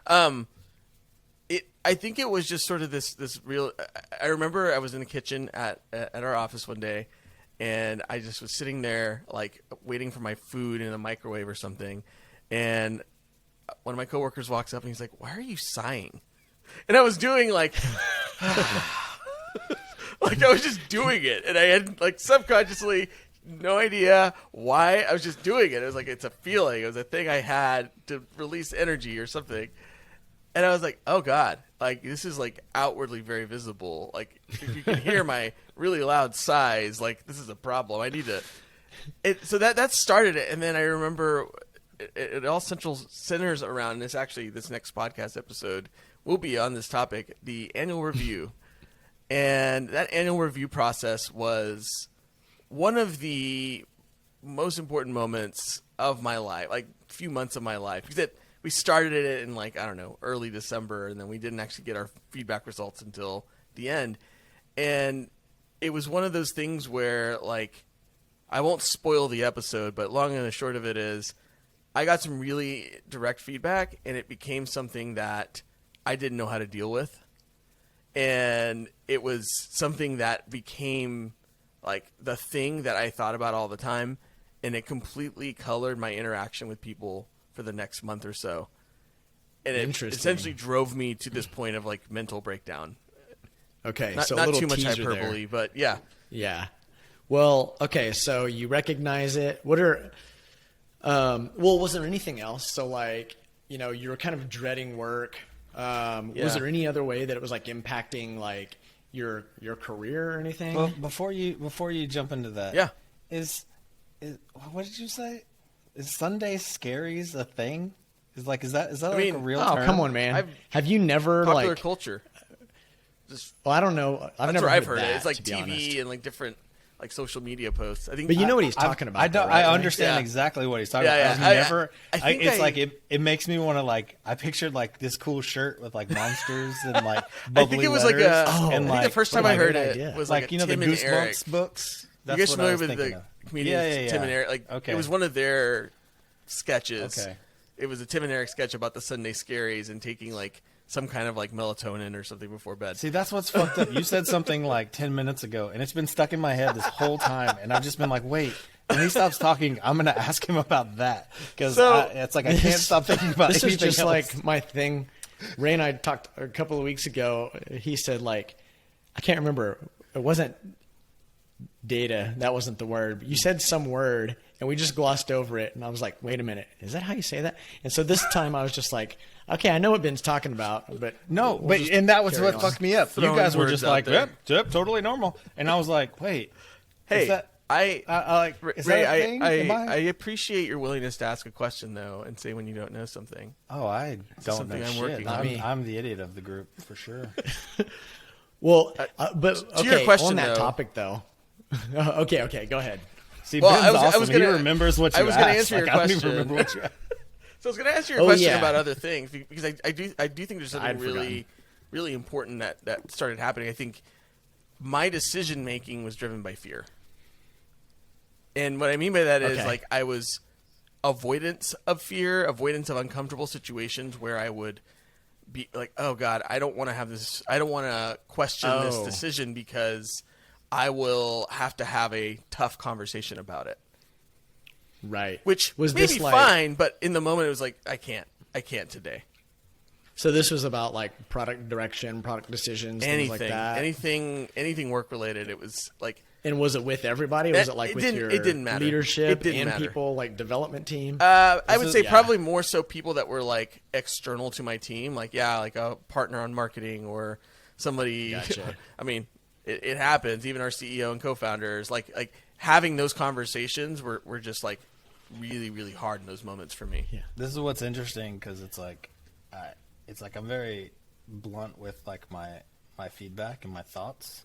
I think it was just sort of this real. I remember I was in the kitchen at our office one day, and I just was sitting there like waiting for my food in a microwave or something, and one of my coworkers walks up and he's like, "Why are you sighing?" And I was doing like, like I was just doing it, and I had like subconsciously no idea why. I was just doing it. It was like it's a feeling. It was a thing I had to release energy or something. And I was like, oh God, like this is like outwardly very visible. Like if you can hear my really loud sighs, like this is a problem. I need to. So that started it, and then I remember it all centers around this. Actually, this next podcast episode will be on this topic, the annual review, and that annual review process was one of the most important moments of my life, like few months of my life, because we started it in like, I don't know, early December, and then we didn't actually get our feedback results until the end. And it was one of those things where, like, I won't spoil the episode, but long and the short of it is I got some really direct feedback, and it became something that I didn't know how to deal with. And it was something that became like the thing that I thought about all the time, and it completely colored my interaction with people for the next month or so. And it essentially drove me to this point of like mental breakdown. Okay. Not, so not a little too much teaser hyperbole, there. but yeah. Yeah. Well, okay. So you recognize it. What are, was there anything else? So like, you were kind of dreading work. Was there any other way that it was like impacting like your career or anything? Well, before you jump into that, Yeah. Is what did you say? Is Sunday Scaries a thing? Is that like a real term? Oh, come on, man. Have you never Popular like culture? Just, well, I don't know. that's never where I've heard heard that, it. It's like to be TV honest. and like different like social media posts. I think, But you know what he's talking about. I don't. though, right? I understand Yeah. exactly what he's talking Yeah, about. yeah. I've never. I think it makes me want to like. I pictured like this cool shirt with like monsters and like I bubbly think it was letters. like a. Oh, I and think like the first time what I a heard great it idea. was like like the Tim and Eric. Goosebumps books. You That's guys what I familiar was with thinking the of. comedians Tim and Eric? Like Okay. it was one of their sketches. Okay. It was a Tim and Eric sketch about the Sunday Scaries and taking like some kind of like melatonin or something before bed. See, that's what's fucked up. You said something like 10 minutes ago, and it's been stuck in my head this whole time, and I've just been like, wait. When he stops talking, I'm going to ask him about that. Because it's like I can't stop thinking about This anything is just else. like my thing. Ray and I talked a couple of weeks ago. He said like, I can't remember. It wasn't data. That wasn't the word. But you said some word, and we just glossed over it. And I was like, wait a minute. Is that how you say that? And so this time I was just like, okay, I know what Ben's talking about. But No, we'll but and that was carry what on. fucked me up. You Throwing guys were words just out like, there. yep, totally normal. And I was like, wait. Hey, is that, I like, is Ray, that a thing? Am I appreciate your willingness to ask a question though and say when you don't know something. Oh, I don't know something I'm shit. working on. I'm the idiot of the group for sure. Well, but to your okay, question, on that though- topic though. Okay, go ahead. See, Well, Ben's I was awesome. gonna- he remembers what you I was gonna asked. answer your Like, I don't question. even remember what you asked. So I was going to answer your Oh, question yeah. about other things because I do think there's something I'd really really important that started happening. I think my decision making was driven by fear. And what I mean by that is Okay. like I was avoidance of fear, avoidance of uncomfortable situations where I would be like, oh God, I don't want to have this. I don't want to question this Oh. decision because I will have to have a tough conversation about it. Right. Which was may this be like fine, but in the moment it was like, I can't today. So this was about like product direction, product decisions, things like that. Anything work related. It was like, And was it with everybody? Was it like with your it didn't matter. leadership It didn't and matter. people, like development team? I would say yeah. probably more so people that were like external to my team, like like a partner on marketing or somebody. Gotcha. I mean, it happens. Even our CEO and co-founders, like having those conversations were just like really really hard in those moments for me. Yeah. This is what's interesting because it's like I'm very blunt with like my feedback and my thoughts,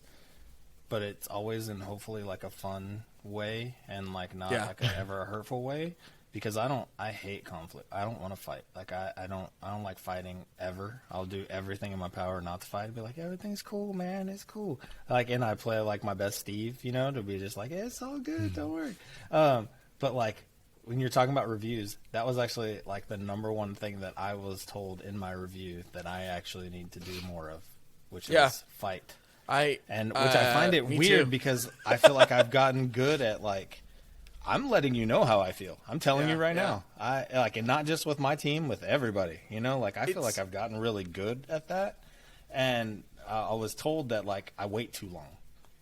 but it's always in hopefully like a fun way and like not like ever a hurtful way because I hate conflict. I don't want to fight. Like I don't like fighting ever. I'll do everything in my power not to fight. Be like everything's cool, man. It's cool. Like and I play like my best Steve, to be just like it's all good. Don't worry. But like. When you're talking about reviews, that was actually like the number one thing that I was told in my review that I actually need to do more of, which is fight. Which I find it me weird too. because I feel like I've gotten good at like, I'm letting you know how I feel. I'm telling you right now. I like, and not just with my team, with everybody. You know, like I feel like I've gotten really good at that. And I was told that like I wait too long.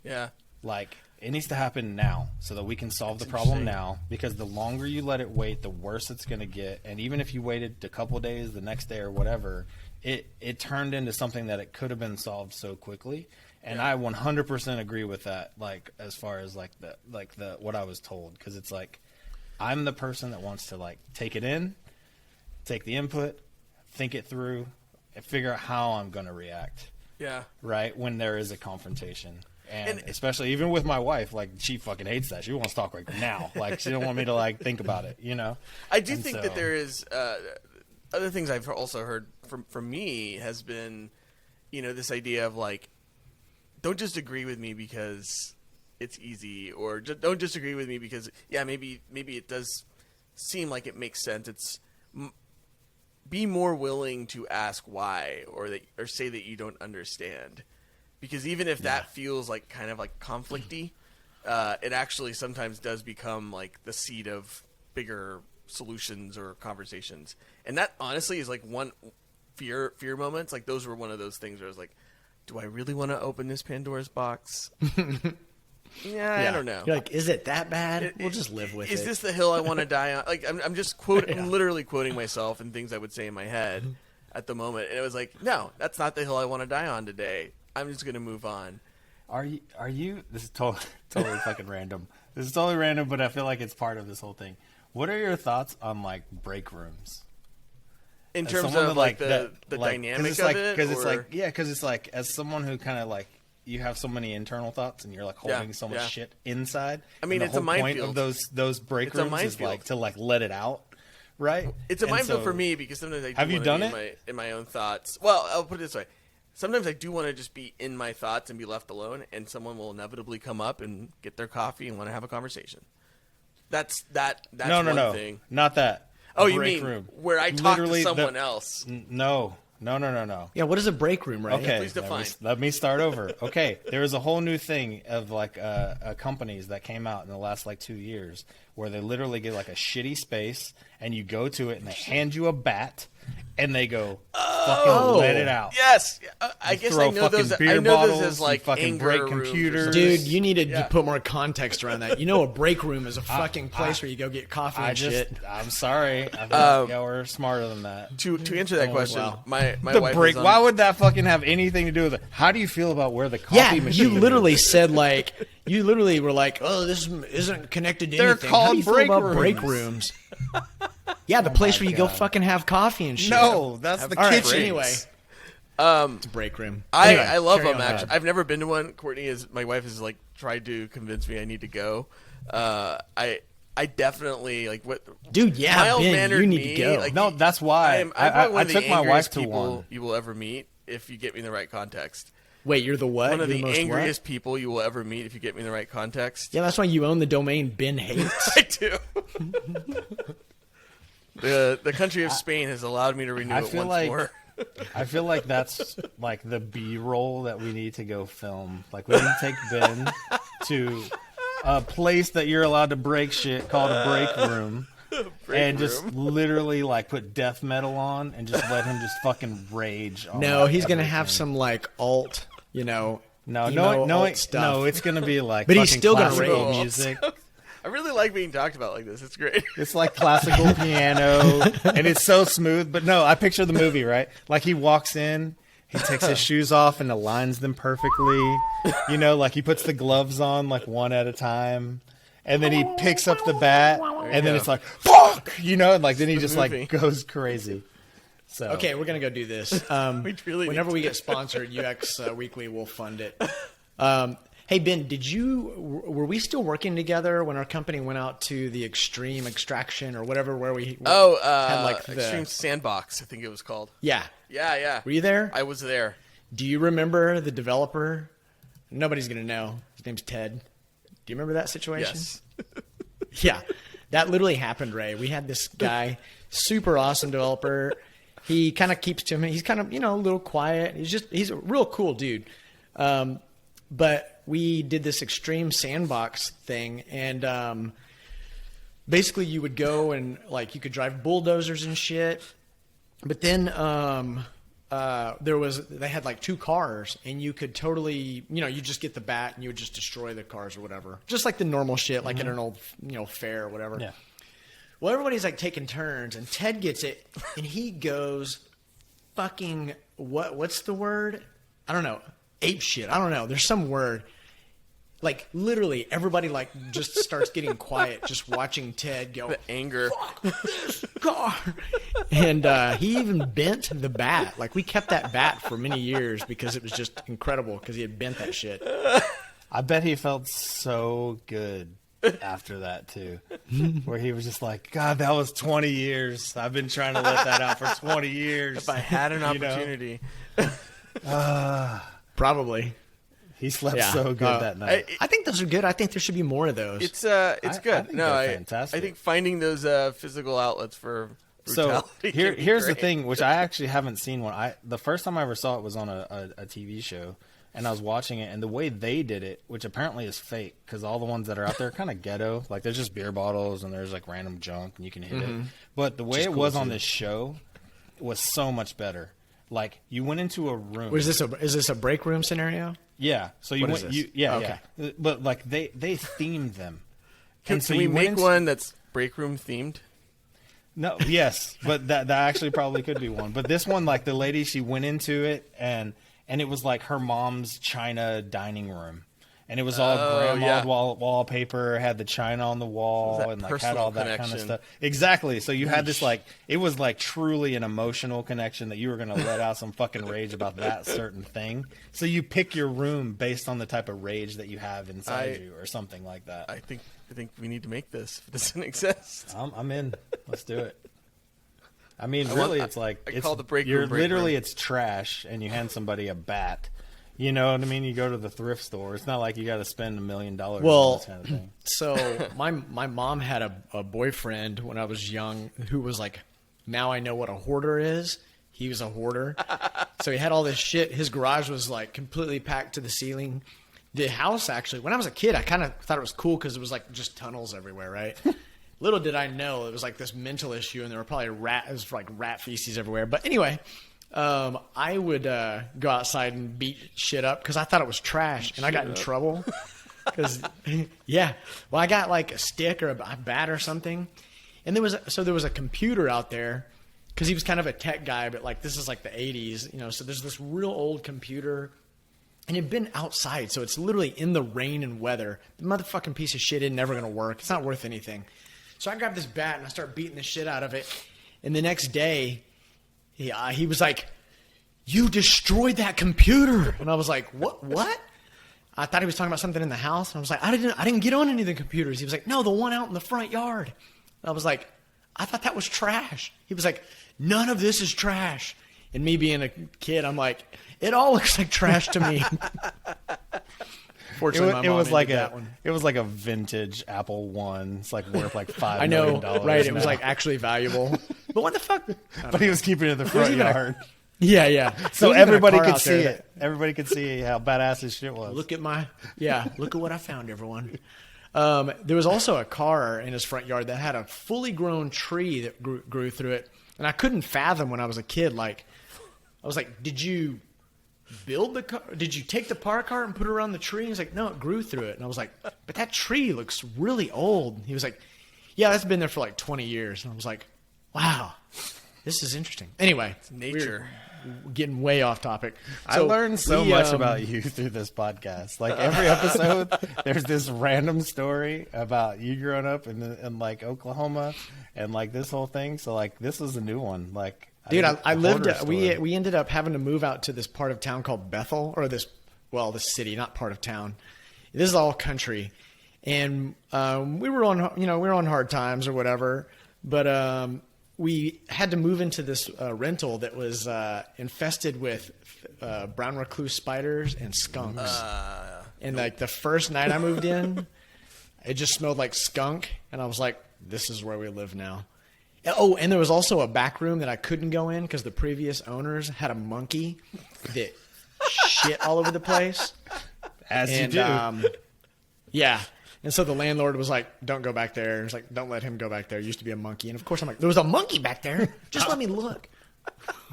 Yeah. Like it needs to happen now so that we can solve the problem now. Because the longer you let it wait, the worse it's going to get. And even if you waited a couple of days, the next day or whatever, it turned into something that it could have been solved so quickly. And I 100% agree with that. Like as far as like the what I was told, because it's like I'm the person that wants to like take it in, take the input, think it through, and figure out how I'm going to react. Yeah. Right when there is a confrontation. And especially even with my wife, like she fucking hates that. She wants to talk right now. Like she don't want me to like think about it, you know? I do think that there is other things I've also heard from me has been, you know, this idea of like, don't just agree with me because it's easy, or don't just agree with me because maybe it does seem like it makes sense. It's be more willing to ask why, or say that you don't understand. Because even if that feels like kind of like conflicty, it actually sometimes does become like the seed of bigger solutions or conversations. And that honestly is like one fear moments. Like those were one of those things where I was like, do I really want to open this Pandora's box? I don't know. You're like, is it that bad? We'll just live with it. Is this the hill I want to die on? Like I'm just I'm literally quoting myself and things I would say in my head at the moment. And it was like, no, that's not the hill I want to die on today. I'm just going to move on. Are you, this is totally fucking random. This is totally random, but I feel like it's part of this whole thing. What are your thoughts on like break rooms? In terms of like the dynamic of it? Because it's like, as someone who kind of like, you have so many internal thoughts and you're like holding so much shit inside. I mean, it's a minefield. The whole point of those break rooms is like to like let it out, right? It's a minefield for me because sometimes I do have you done it in my own thoughts. Well, I'll put it this way. Sometimes I do want to just be in my thoughts and be left alone, and someone will inevitably come up and get their coffee and want to have a conversation. That's one thing. Not that. Oh, you mean room. Where I talk to someone else? No. Yeah, what is a break room, right? Okay, please define. Let me start over. Okay, there is a whole new thing of like companies that came out in the last like 2 years where they literally get like a shitty space and you go to it and they hand you a bat and they go, fucking let it out. Yes, I guess I know those. I know those as like fucking anger break computers. Dude, you need to put more context around that. You know, a break room is a fucking place where you go get coffee and shit. I'm sorry. I think we're smarter than that. To answer that question, wow. my The wife break. is on, Why would that fucking have anything to do with it? How do you feel about where the coffee machine? You literally said like, you literally were like, oh, this isn't connected to They're anything. called How do you feel break about rooms. break rooms? Yeah, the place where you go fucking have coffee and shit. No, that's the All right, kitchen. anyway, it's a break room. I love carry them. on. Actually, I've never been to one. My wife has like tried to convince me I need to go. I definitely like what. Dude, yeah, mild-mannered Ben, you need me, to go. like, No, that's why I'm probably one I of the took my wife angriest to people one. you will ever meet if you get me in the right context. Wait, you're the what? One of You're the most angriest what? people you will ever meet if you get me in the right context. Yeah, that's why you own the domain Ben hates. I do. The country of Spain has allowed me to renew it once more. I feel like that's like the B-roll that we need to go film. Like we need to take Ben to a place that you're allowed to break shit called a break room. Just literally like put death metal on and just let him just fucking rage. No, he's gonna have some like alt, emo alt stuff. No, it's gonna be like. But he's still gonna classical rage. music. I really like being talked about like this. It's great. It's like classical piano, and it's so smooth. But no, I picture the movie, right? Like he walks in, he takes his shoes off and aligns them perfectly. You know, like he puts the gloves on like one at a time. And then he picks up the bat, and then it's like, fuck! You know, and like then he just like goes crazy. So Okay, we're gonna go do this. Whenever we get sponsored, UX Weekly will fund it. Hey Ben, were we still working together when our company went out to the Extreme Extraction or whatever where we had like Extreme Sandbox, I think it was called. Yeah. Yeah. Were you there? I was there. Do you remember the developer? Nobody's gonna know. His name's Ted. Do you remember that situation? Yes. Yeah, that literally happened, Ray. We had this guy, super awesome developer. He kind of keeps to him. He's kind of, a little quiet. He's a real cool dude. But we did this extreme Sandbox thing, and basically you would go and like you could drive bulldozers and shit. But then they had like 2 cars, and you could totally, you just get the bat and you would just destroy the cars or whatever, just like the normal shit, like in an old fair or whatever. Yeah. Well, everybody's like taking turns, and Ted gets it, and he goes fucking what's the word? I don't know. Ape shit. I don't know. There's some word. Like literally everybody like just starts getting quiet just watching Ted go. The anger. Fuck this car. And he even bent the bat. Like we kept that bat for many years because it was just incredible because he had bent that shit. I bet he felt so good after that too, where he was just like, God, that was 20 years. I've been trying to let that out for 20 years. If I had an opportunity. Probably. He slept so good that night. I think those are good. I think there should be more of those. It's good. I think they're fantastic. I think finding those physical outlets for brutality. So here's the thing, which I actually haven't seen one. The first time I ever saw it was on a TV show, and I was watching it, and the way they did it, which apparently is fake, because all the ones that are out there are kind of ghetto. Like there's just beer bottles and there's like random junk, and you can hit it. But the way it was on this show was so much better. Like you went into a room. Is this a break room scenario? Yeah. So you What went. is this? Yeah. But like they themed them. Can we make one that's break room themed? No. Yes, but that actually probably could be one. But this one, like the lady, she went into it and it was like her mom's china dining room. And it was all grandma wallpaper, had the china on the wall, and like had all that kind of stuff. Exactly. So you had this like, it was like truly an emotional connection that you were going to let out some fucking rage about that certain thing. So you pick your room based on the type of rage that you have inside you, or something like that. I think we need to make this. If it doesn't exist. I'm in. Let's do it. I mean, really, it's like call the break room. Literally, it's trash, and you hand somebody a bat. You know what I mean? You go to the thrift store. It's not like you got to spend $1 million on this kind of thing. So my mom had a boyfriend when I was young who was like, now I know what a hoarder is. He was a hoarder. So he had all this shit. His garage was like completely packed to the ceiling. The house actually, when I was a kid, I kind of thought it was cool because it was like just tunnels everywhere, right? Little did I know it was like this mental issue, and there were probably rat feces everywhere. But anyway, I would go outside and beat shit up because I thought it was trash, and I got in trouble. Because I got like a stick or a bat or something, and there was a computer out there because he was kind of a tech guy, but like this is like the 80s, So there's this real old computer. And it'd been outside, so it's literally in the rain and weather. The motherfucking piece of shit is never going to work. It's not worth anything. So I grabbed this bat and I start beating the shit out of it. And the next day, he was like, "You destroyed that computer." And I was like, What? I thought he was talking about something in the house. And I was like, I didn't get on any of the computers. He was like, "No, the one out in the front yard." And I was like, "I thought that was trash." He was like, "None of this is trash." And me being a kid, I'm like, it all looks like trash to me. Fortunately, my mom ended that one. It was like a vintage Apple One. It's like worth like $5 I know, million right? now. It was like actually valuable. But what the fuck? But he was keeping it in the front yard. Yeah. So everybody could see it. Everybody could see how badass his shit was. Look at what I found, everyone. There was also a car in his front yard that had a fully grown tree that grew through it. And I couldn't fathom when I was a kid, like, I was like, "Did you build the car? Did you take the power cart and put it around the tree?" He's like, "No, it grew through it." And I was like, "But that tree looks really old." He was like, "Yeah, that's been there for like 20 years." And I was like, "Wow, this is interesting." Anyway, it's nature. We're getting way off topic. I learned so much about you through this podcast. Like every episode, there's this random story about you growing up in like Oklahoma and like this whole thing. So like this was a new one. Like, dude, I lived. We ended up having to move out to this part of town called Bethel, or this city, not part of town. This is all country, and we were on hard times or whatever. But we had to move into this rental that was infested with brown recluse spiders and skunks. And like the first night I moved in, it just smelled like skunk, and I was like, "This is where we live now." Oh, and there was also a back room that I couldn't go in because the previous owners had a monkey that shit all over the place. As you And do. yeah. And so the landlord was like, don't go back there. It's like, don't let him go back there. It used to be a monkey. And of course I'm like, there was a monkey back there. Just let me look.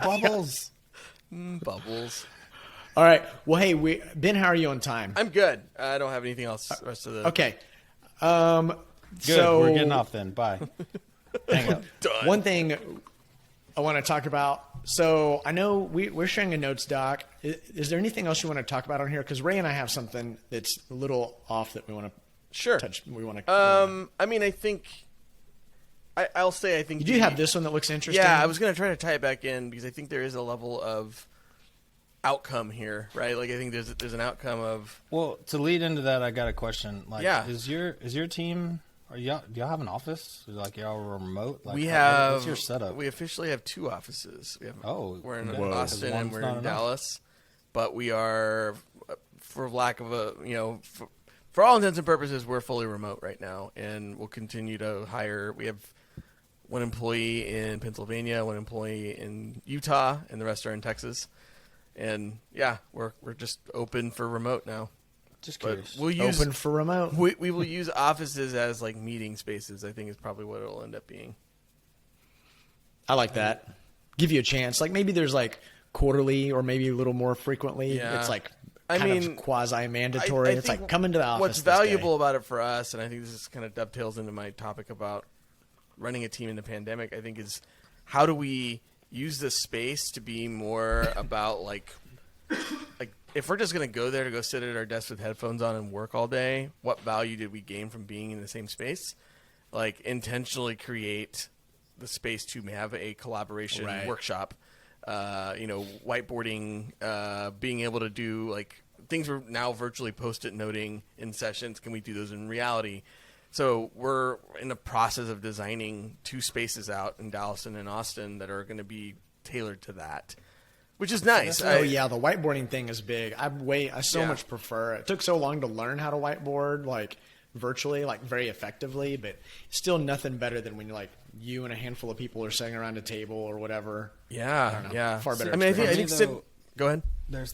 Bubbles. Bubbles. All right. Well, hey, Ben, how are you on time? I'm good. I don't have anything else. The rest of the Okay. Good. So We're getting off then. Bye. Hang up. done. one thing I want to talk about. So I know we're sharing a notes doc. Is there anything else you want to talk about on here? Because Ray and I have something that's a little off that we want to Sure. touch. We want to. I mean, I think I'll say I think You do have this one that looks interesting. Yeah, I was going to try to tie it back in because I think there is a level of outcome here, right? Like I think there's an outcome of Well, to lead into that, I got a question. Like, Yeah. is your team? Do y'all have an office? Like y'all remote? Like, we have. What's your setup? We officially have 2 offices. We have. We're in Whoa. Austin and One's we're not in enough. Dallas, but we are, for lack of a for all intents and purposes, we're fully remote right now, and we'll continue to hire. We have 1 employee in Pennsylvania, 1 employee in Utah, and the rest are in Texas. And yeah, we're just open for remote now. Just But curious. we'll use open for remote. we will use offices as like meeting spaces. I think is probably what it'll end up being. I like that. Give you a chance. Like maybe there's like quarterly or maybe a little more frequently. Yeah. It's like I kind mean, of quasi-mandatory. I It's think like come into the office. What's this valuable day. about it for us, and I think this is kind of dovetails into my topic about running a team in the pandemic, I think is how do we use this space to be more about like if we're just going to go there to go sit at our desk with headphones on and work all day, what value did we gain from being in the same space? Like intentionally create the space to have a collaboration Right. workshop, whiteboarding, being able to do like things we're now virtually post-it noting in sessions. Can we do those in reality? So we're in the process of designing 2 spaces out in Dallas and in Austin that are going to be tailored to that, which is nice. Oh yeah, the whiteboarding thing is big. I so Yeah. much prefer it. It took so long to learn how to whiteboard like virtually, like very effectively, but still nothing better than when you and a handful of people are sitting around a table or whatever. Yeah, I don't know. yeah. Far better I mean, I experience. think For me, Sid, though, go ahead.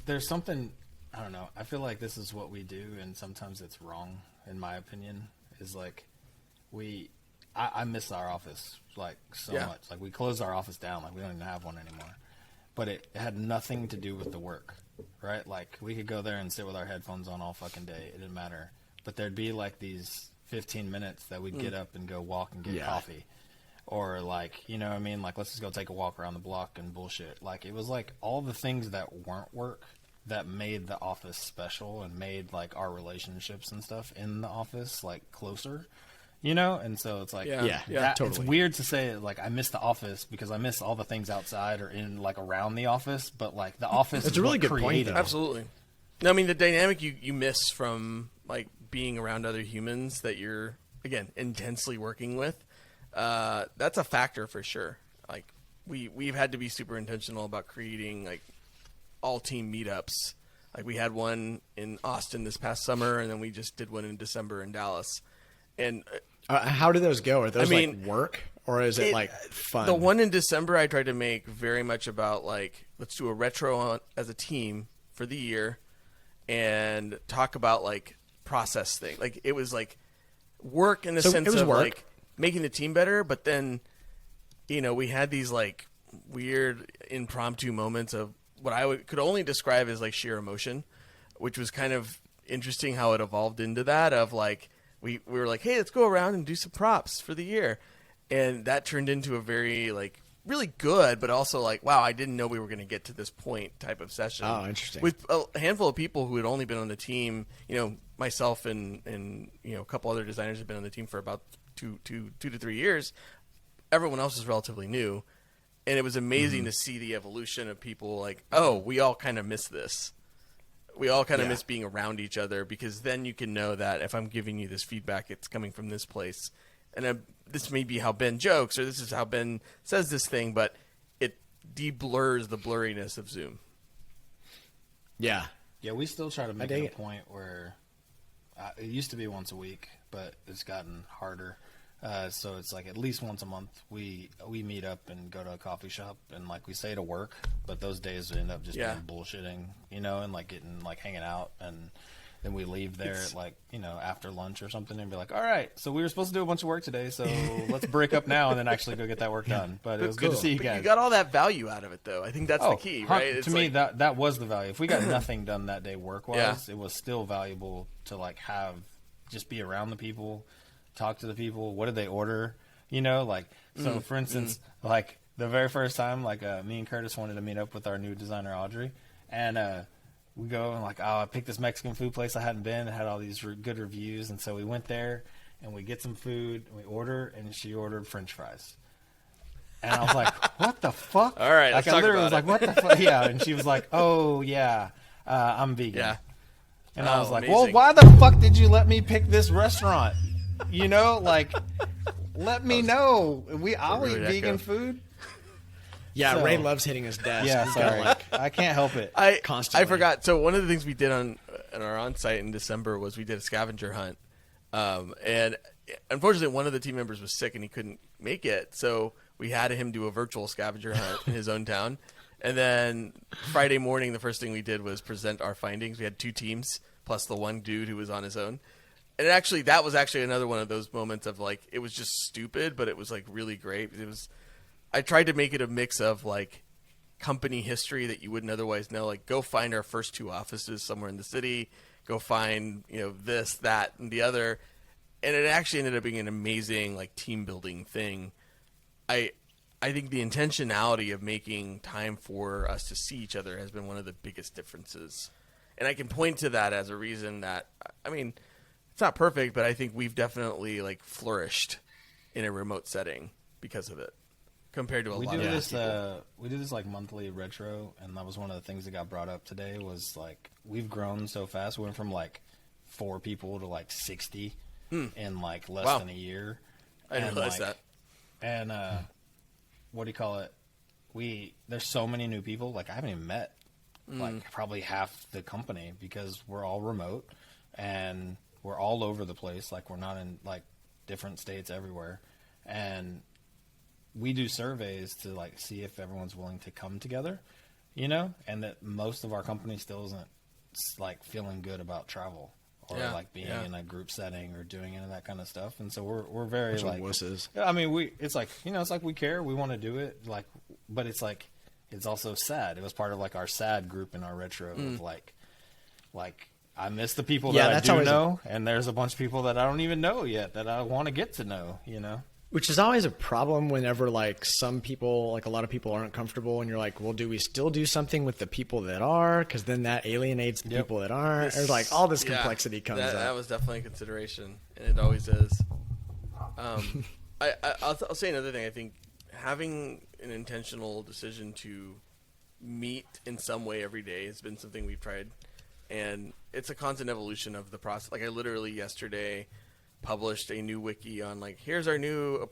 There's something, I don't know. I feel like this is what we do, and sometimes it's wrong, in my opinion. Is like I miss our office like so Yeah. much. Like we closed our office down. Like we don't even have one anymore. But it had nothing to do with the work, right? Like we could go there and sit with our headphones on all fucking day. It didn't matter. But there'd be like these 15 minutes that we'd get up and go walk and get Yeah. coffee. Or like, you know what I mean? Like let's just go take a walk around the block and bullshit. Like it was like all the things that weren't work that made the office special and made like our relationships and stuff in the office like closer. You know, and so it's like, Yeah, totally. It's weird to say like I miss the office because I miss all the things outside or in like around the office, but like the office. That's is a really what good point, created though. it. Absolutely. No, I mean the dynamic you miss from like being around other humans that you're again intensely working with. That's a factor for sure. Like we've had to be super intentional about creating like all team meetups. Like we had one in Austin this past summer, and then we just did one in December in Dallas. And How do those go? Are those I mean, like work or is it like fun? The one in December I tried to make very much about like let's do a retro as a team for the year and talk about like process thing. Like it was like work in the So it sense was of work. like making the team better, but then we had these like weird impromptu moments of what could only describe as like sheer emotion, which was kind of interesting how it evolved into that of like we were like, hey, let's go around and do some props for the year. And that turned into a very like really good, but also like, wow, I didn't know we were going to get to this point type of session. Oh, interesting. With a handful of people who had only been on the team, myself and a couple other designers have been on the team for about two to 3 years. Everyone else is relatively new. And it was amazing to see the evolution of people like, oh, we all kind of miss this. We all kind of miss being around each other because then you can know that if I'm giving you this feedback, it's coming from this place. And this may be how Ben jokes or this is how Ben says this thing, but it de-blurs the blurriness of Zoom. Yeah. Yeah, we still try to make dig it it. a point where it used to be once a week, but it's gotten harder. So it's like at least once a month we meet up and go to a coffee shop and like we say to work, but those days end up just being bullshitting, and like getting like hanging out and then we leave there at like, after lunch or something and be like, all right, so we were supposed to do a bunch of work today, so let's break up now and then actually go get that work done. But it was good to see you guys. You got all that value out of it, though. I think that's the key, right? To me, that was the value. If we got nothing done that day work-wise, it was still valuable to like just be around the people, talk to the people. What did they order? So for instance, like the very first time, like me and Curtis wanted to meet up with our new designer, Audrey, and we go and like, I picked this Mexican food place I hadn't been. It had all these good reviews. And so we went there and we get some food and we order, and she ordered French fries. And I was like, what the fuck? All right, like, let's I talk literally about was like, what the fuck? Yeah. And she was like, oh yeah, I'm vegan. Yeah. And I was like, amazing. well, why the fuck did you let me pick this restaurant? Like, let me know. I'll eat vegan food. Yeah, So- Ray loves hitting his desk. Yeah, He's got, sorry. like, I can't help it. constantly. I forgot. So one of the things we did on our on-site in December was we did a scavenger hunt, and unfortunately one of the team members was sick and he couldn't make it, so we had him do a virtual scavenger hunt in his own town. And then Friday morning, the first thing we did was present our findings. We had 2 teams plus the one dude who was on his own. And that was actually another one of those moments of like, it was just stupid, but it was like really great. I tried to make it a mix of like company history that you wouldn't otherwise know. Like, go find our first 2 offices somewhere in the city. Go find, this, that, and the other. And it actually ended up being an amazing like team building thing. I think the intentionality of making time for us to see each other has been one of the biggest differences. And I can point to that as a reason that, I mean, it's not perfect, but I think we've definitely like flourished in a remote setting because of it, compared to a lot of other people. We do this like monthly retro, and that was one of the things that got brought up today. Was like, we've grown so fast. We went from like 4 people to like 60 in like less than a year. I didn't realize that. And what do you call it? There's so many new people. Like, I haven't even met like probably half the company because we're all remote and we're all over the place. Like, we're not in like different states everywhere. And we do surveys to like see if everyone's willing to come together, and that most of our company still isn't like feeling good about travel or like being in a group setting or doing any of that kind of stuff. And so we're very like wusses. I mean, it's like, it's like we care, we want to do it, like, but it's like, it's also sad. It was part of like our sad group in our retro of like I miss the people that I do know, and there's a bunch of people that I don't even know yet that I want to get to know, Which is always a problem whenever like some people, like a lot of people aren't comfortable, and you're like, well, do we still do something with the people that are? Because then that alienates the people that aren't. There's like all this complexity comes up. That was definitely a consideration, and it always is. I'll say another thing. I think having an intentional decision to meet in some way every day has been something we've tried, and it's a constant evolution of the process. Like, I literally yesterday published a new wiki on like, here's our new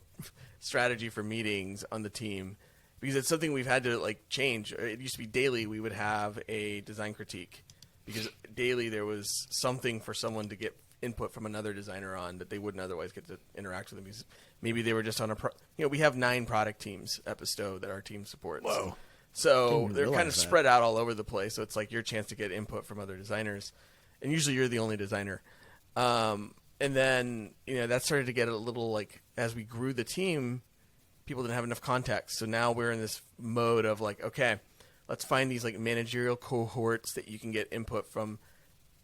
strategy for meetings on the team, because it's something we've had to like change. It used to be daily we would have a design critique, because daily there was something for someone to get input from another designer on that they wouldn't otherwise get to interact with them, because maybe they were just on we have 9 product teams at Bestow that our team supports. Whoa. So they're kind of spread out all over the place. So it's like your chance to get input from other designers, and usually you're the only designer. And then, that started to get a little like, as we grew the team, people didn't have enough context. So now we're in this mode of like, okay, let's find these like managerial cohorts that you can get input from,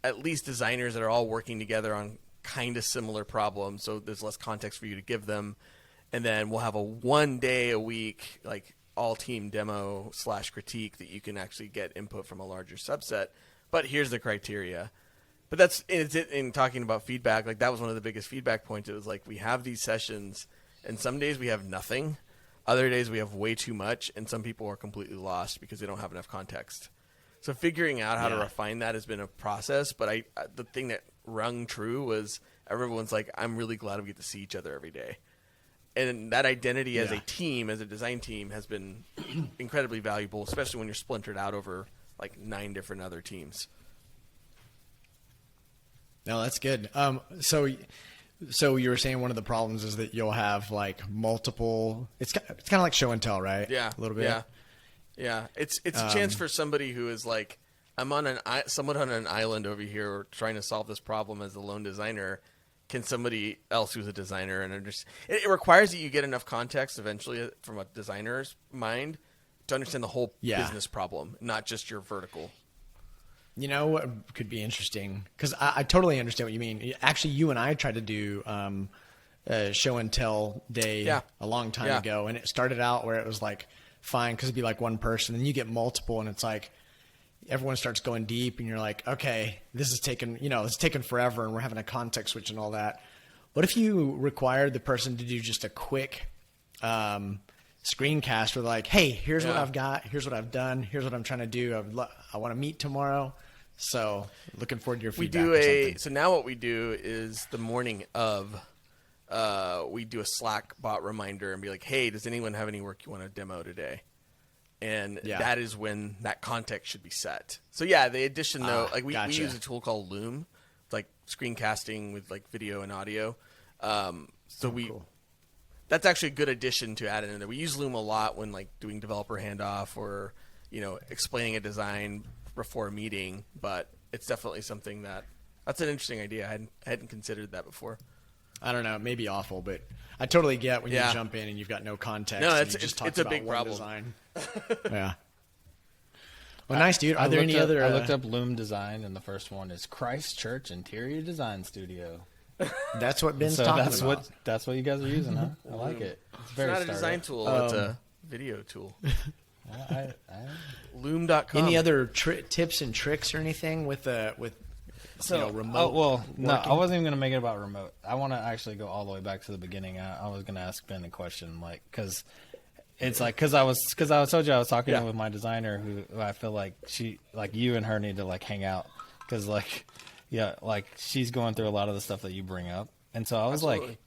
at least designers that are all working together on kind of similar problems. So there's less context for you to give them. And then we'll have a 1 day a week, like all team demo / critique that you can actually get input from a larger subset. But here's the criteria. But that's in talking about feedback. Like, that was one of the biggest feedback points. It was like, we have these sessions, and some days we have nothing. Other days we have way too much, and some people are completely lost because they don't have enough context. So figuring out how to refine that has been a process. But the thing that rung true was everyone's like, I'm really glad we get to see each other every day. And that identity as a team, as a design team, has been incredibly valuable, especially when you're splintered out over like 9 different other teams. No, that's good. So you were saying one of the problems is that you'll have like multiple. It's kind of like show and tell, right? Yeah, a little bit. Yeah. It's a chance for somebody who is like I'm somewhat on an island over here trying to solve this problem as a lone designer. Can somebody else who's a designer and it requires that you get enough context eventually from a designer's mind to understand the whole business problem, not just your vertical. You know what could be interesting? Because I totally understand what you mean. Actually, you and I tried to do show and tell day a long time ago, and it started out where it was like fine because it'd be like one person, and you get multiple, and it's like everyone starts going deep, and you're like, okay, this is taking it's taken forever, and we're having a context switch and all that. What if you required the person to do just a quick screencast where like, hey, here's what I've got, here's what I've done, here's what I'm trying to do. I want to meet tomorrow. So looking forward to your feedback. So now what we do is the morning of, we do a Slack bot reminder and be like, hey, does anyone have any work you want to demo today? And that is when that context should be set. So the addition though, like we use a tool called Loom, it's like screencasting with like video and audio. Cool. That's actually a good addition to add in there. We use Loom a lot when like doing developer handoff or, explaining a design before a meeting, but it's definitely something that's an interesting idea. I hadn't considered that before. I don't know. It may be awful, but I totally get when you jump in and you've got no context. No, it's a big problem. Design. Yeah. Well, nice, dude. Are there any other? I looked up Loom design, and the first one is Christchurch Interior Design Studio. That's what Ben's talking about. That's what you guys are using, huh? I like it. It's not a design tool. It's a video tool. Loom.com. Any other tips and tricks or anything with remote? No, I wasn't even going to make it about remote. I want to actually go all the way back to the beginning. I was going to ask Ben a question, like, because it's like, because I told you I was talking with my designer who I feel like you and her need to like hang out because like she's going through a lot of the stuff that you bring up, and so I was like,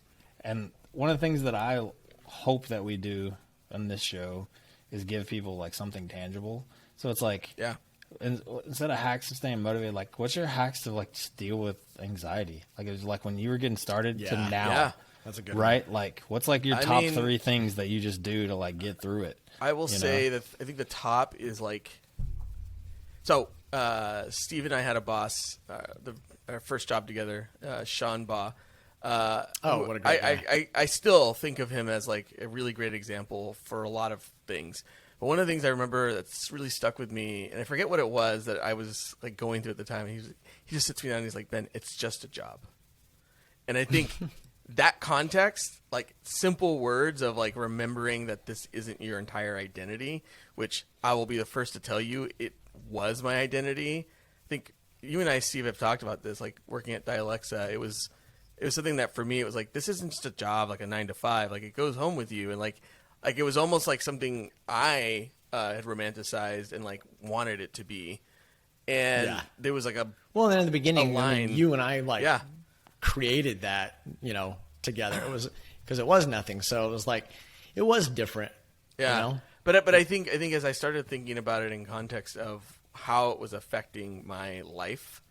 and one of the things that I hope that we do on this show is give people like something tangible. So it's like, instead of hacks to staying motivated, like what's your hacks to like just deal with anxiety? Like it was like when you were getting started to now. Yeah, that's a good right. One. Like what's like your top 3 things that you just do to like get through it? I will say that I think the top is like, so Steve and I had a boss, our first job together, Sean Baugh. What a great guy. I still think of him as like a really great example for a lot of things. But one of the things I remember that's really stuck with me, and I forget what it was that I was like going through at the time. He just sits me down and he's like, Ben, it's just a job. And I think that context, like simple words of like remembering that this isn't your entire identity, which I will be the first to tell you it was my identity. I think you and I, Steve, have talked about this, like working at Dialexa. It was something that for me, it was like, this isn't just a job, like a 9 to 5, like it goes home with you. And like it was almost like something I had romanticized and like wanted it to be. And there was like well, then in the beginning, you and I created that, together. It was because it was nothing. So it was like, it was different. Yeah. But I think as I started thinking about it in context of how it was affecting my life,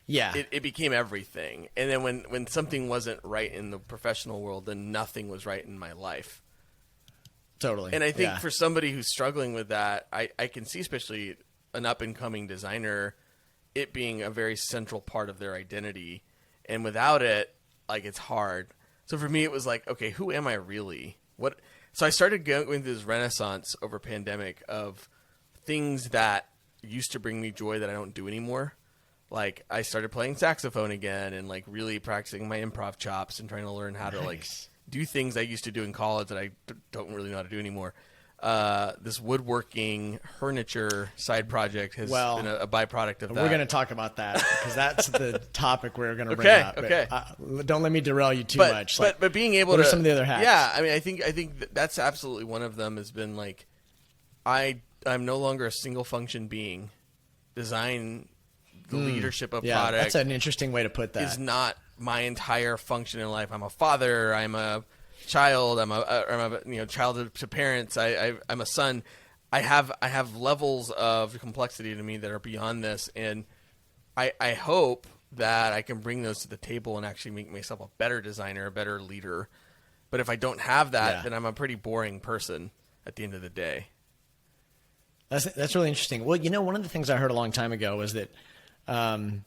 it became everything. And then when something wasn't right in the professional world, then nothing was right in my life. Totally. And I think for somebody who's struggling with that, I can see, especially an up-and-coming designer, it being a very central part of their identity. And without it, like, it's hard. So for me, it was like, okay, who am I really? So I started going through this renaissance over pandemic of things that used to bring me joy that I don't do anymore. Like, I started playing saxophone again and, like, really practicing my improv chops and trying to learn how to, like, do things I used to do in college that I don't really know how to do anymore. This woodworking furniture side project has been a byproduct of that. We're going to talk about that because that's the topic we're going to bring up. Okay. But, don't let me derail you too much. But being able what to... What are some of the other hacks? Yeah, I mean, I think that's absolutely one of them has been, like, I'm no longer a single function being. Design... The leadership of product. That's an interesting way to put that. Is not my entire function in life. I'm a father. I'm a child. I'm a child to parents. I'm a son. I have levels of complexity to me that are beyond this, and I hope that I can bring those to the table and actually make myself a better designer, a better leader. But if I don't have that, then I'm a pretty boring person at the end of the day. That's really interesting. Well, one of the things I heard a long time ago was that, and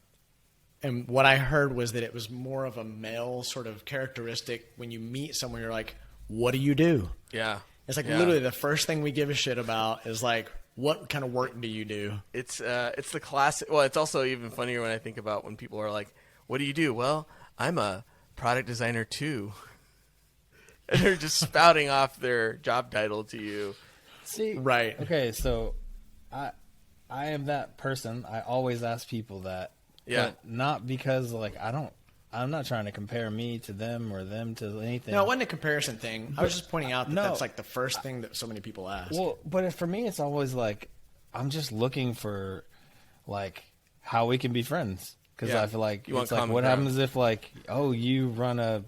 what I heard was that it was more of a male sort of characteristic. When you meet someone, you're like, what do you do? Yeah. It's like literally the first thing we give a shit about is like, what kind of work do you do? It's the classic. Well, it's also even funnier when I think about when people are like, what do you do? Well, I'm a product designer too. And they're just spouting off their job title to you. See, right. Okay, so I am that person. I always ask people that. Yeah. But not because I'm not trying to compare me to them or them to anything. No, it wasn't a comparison thing. I was just pointing out that that's like the first thing that so many people ask. Well, but for me, it's always like I'm just looking for like how we can be friends, because I feel like it's like what happens if like, oh, you run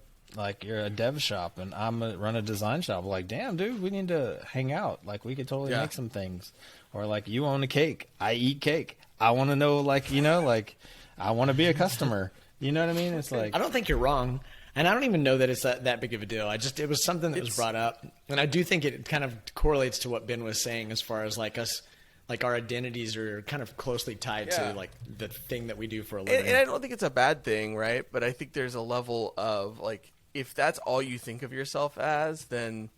you're a dev shop and run a design shop. Like, damn, dude, we need to hang out. Like, we could totally make some things. Or like, you own a cake, I eat cake. I want to know, like, I want to be a customer. You know what I mean? It's like, I don't think you're wrong, and I don't even know that it's that big of a deal. It was something that was brought up, and I do think it kind of correlates to what Ben was saying as far as like us, like our identities are kind of closely tied to like the thing that we do for a living. And I don't think it's a bad thing, right? But I think there's a level of like, if that's all you think of yourself as, then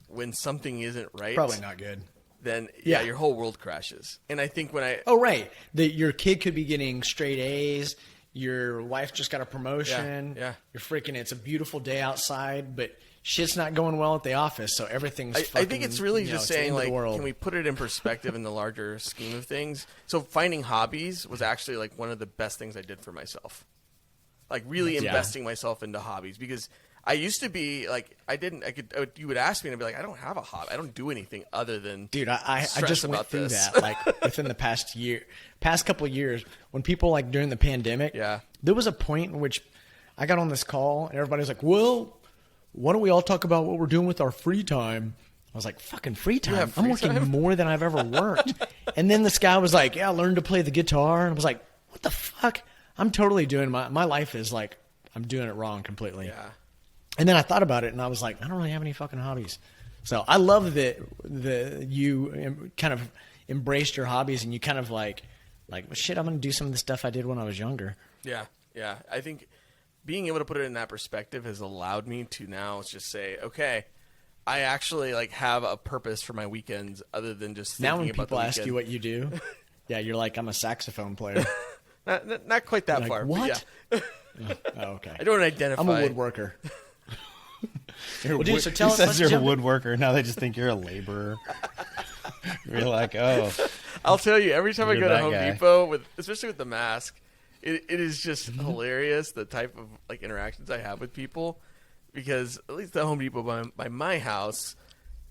when something isn't right, probably not good. Then your whole world crashes. And I think your kid could be getting straight A's. Your wife just got a promotion. Yeah. You're freaking. It's a beautiful day outside, but shit's not going well at the office. So everything's. I think it's really just saying like, world. Can we put it in perspective in the larger scheme of things? So finding hobbies was actually like one of the best things I did for myself. Like really investing myself into hobbies, because I used to be like, you would ask me and I'd be like, I don't have a hobby. I don't do anything other than Dude, I just went through that like within the past couple of years, when people like during the pandemic, there was a point in which I got on this call and everybody's like, well, why don't we all talk about what we're doing with our free time? I was like, fucking free time? I'm working more than I've ever worked. And then this guy was like, yeah, I learned to play the guitar. And I was like, what the fuck? I'm totally doing my life is like, I'm doing it wrong completely. Yeah. And then I thought about it, and I was like, I don't really have any fucking hobbies. So I love that you kind of embraced your hobbies, and you kind of like, well, shit, I'm going to do some of the stuff I did when I was younger. Yeah. I think being able to put it in that perspective has allowed me to now just say, okay, I actually like have a purpose for my weekends other than just thinking now when about people ask you what you do, you're like, I'm a saxophone player. not quite that you're far. Like, what? But oh, okay. I don't identify. I'm a woodworker. Well, dude, so tell us. Says you're a woodworker. Now they just think you're a laborer. You're like, oh. I'll tell you, every time I go to Home Depot, especially with the mask, it is just hilarious the type of like interactions I have with people, because at least at Home Depot by my house,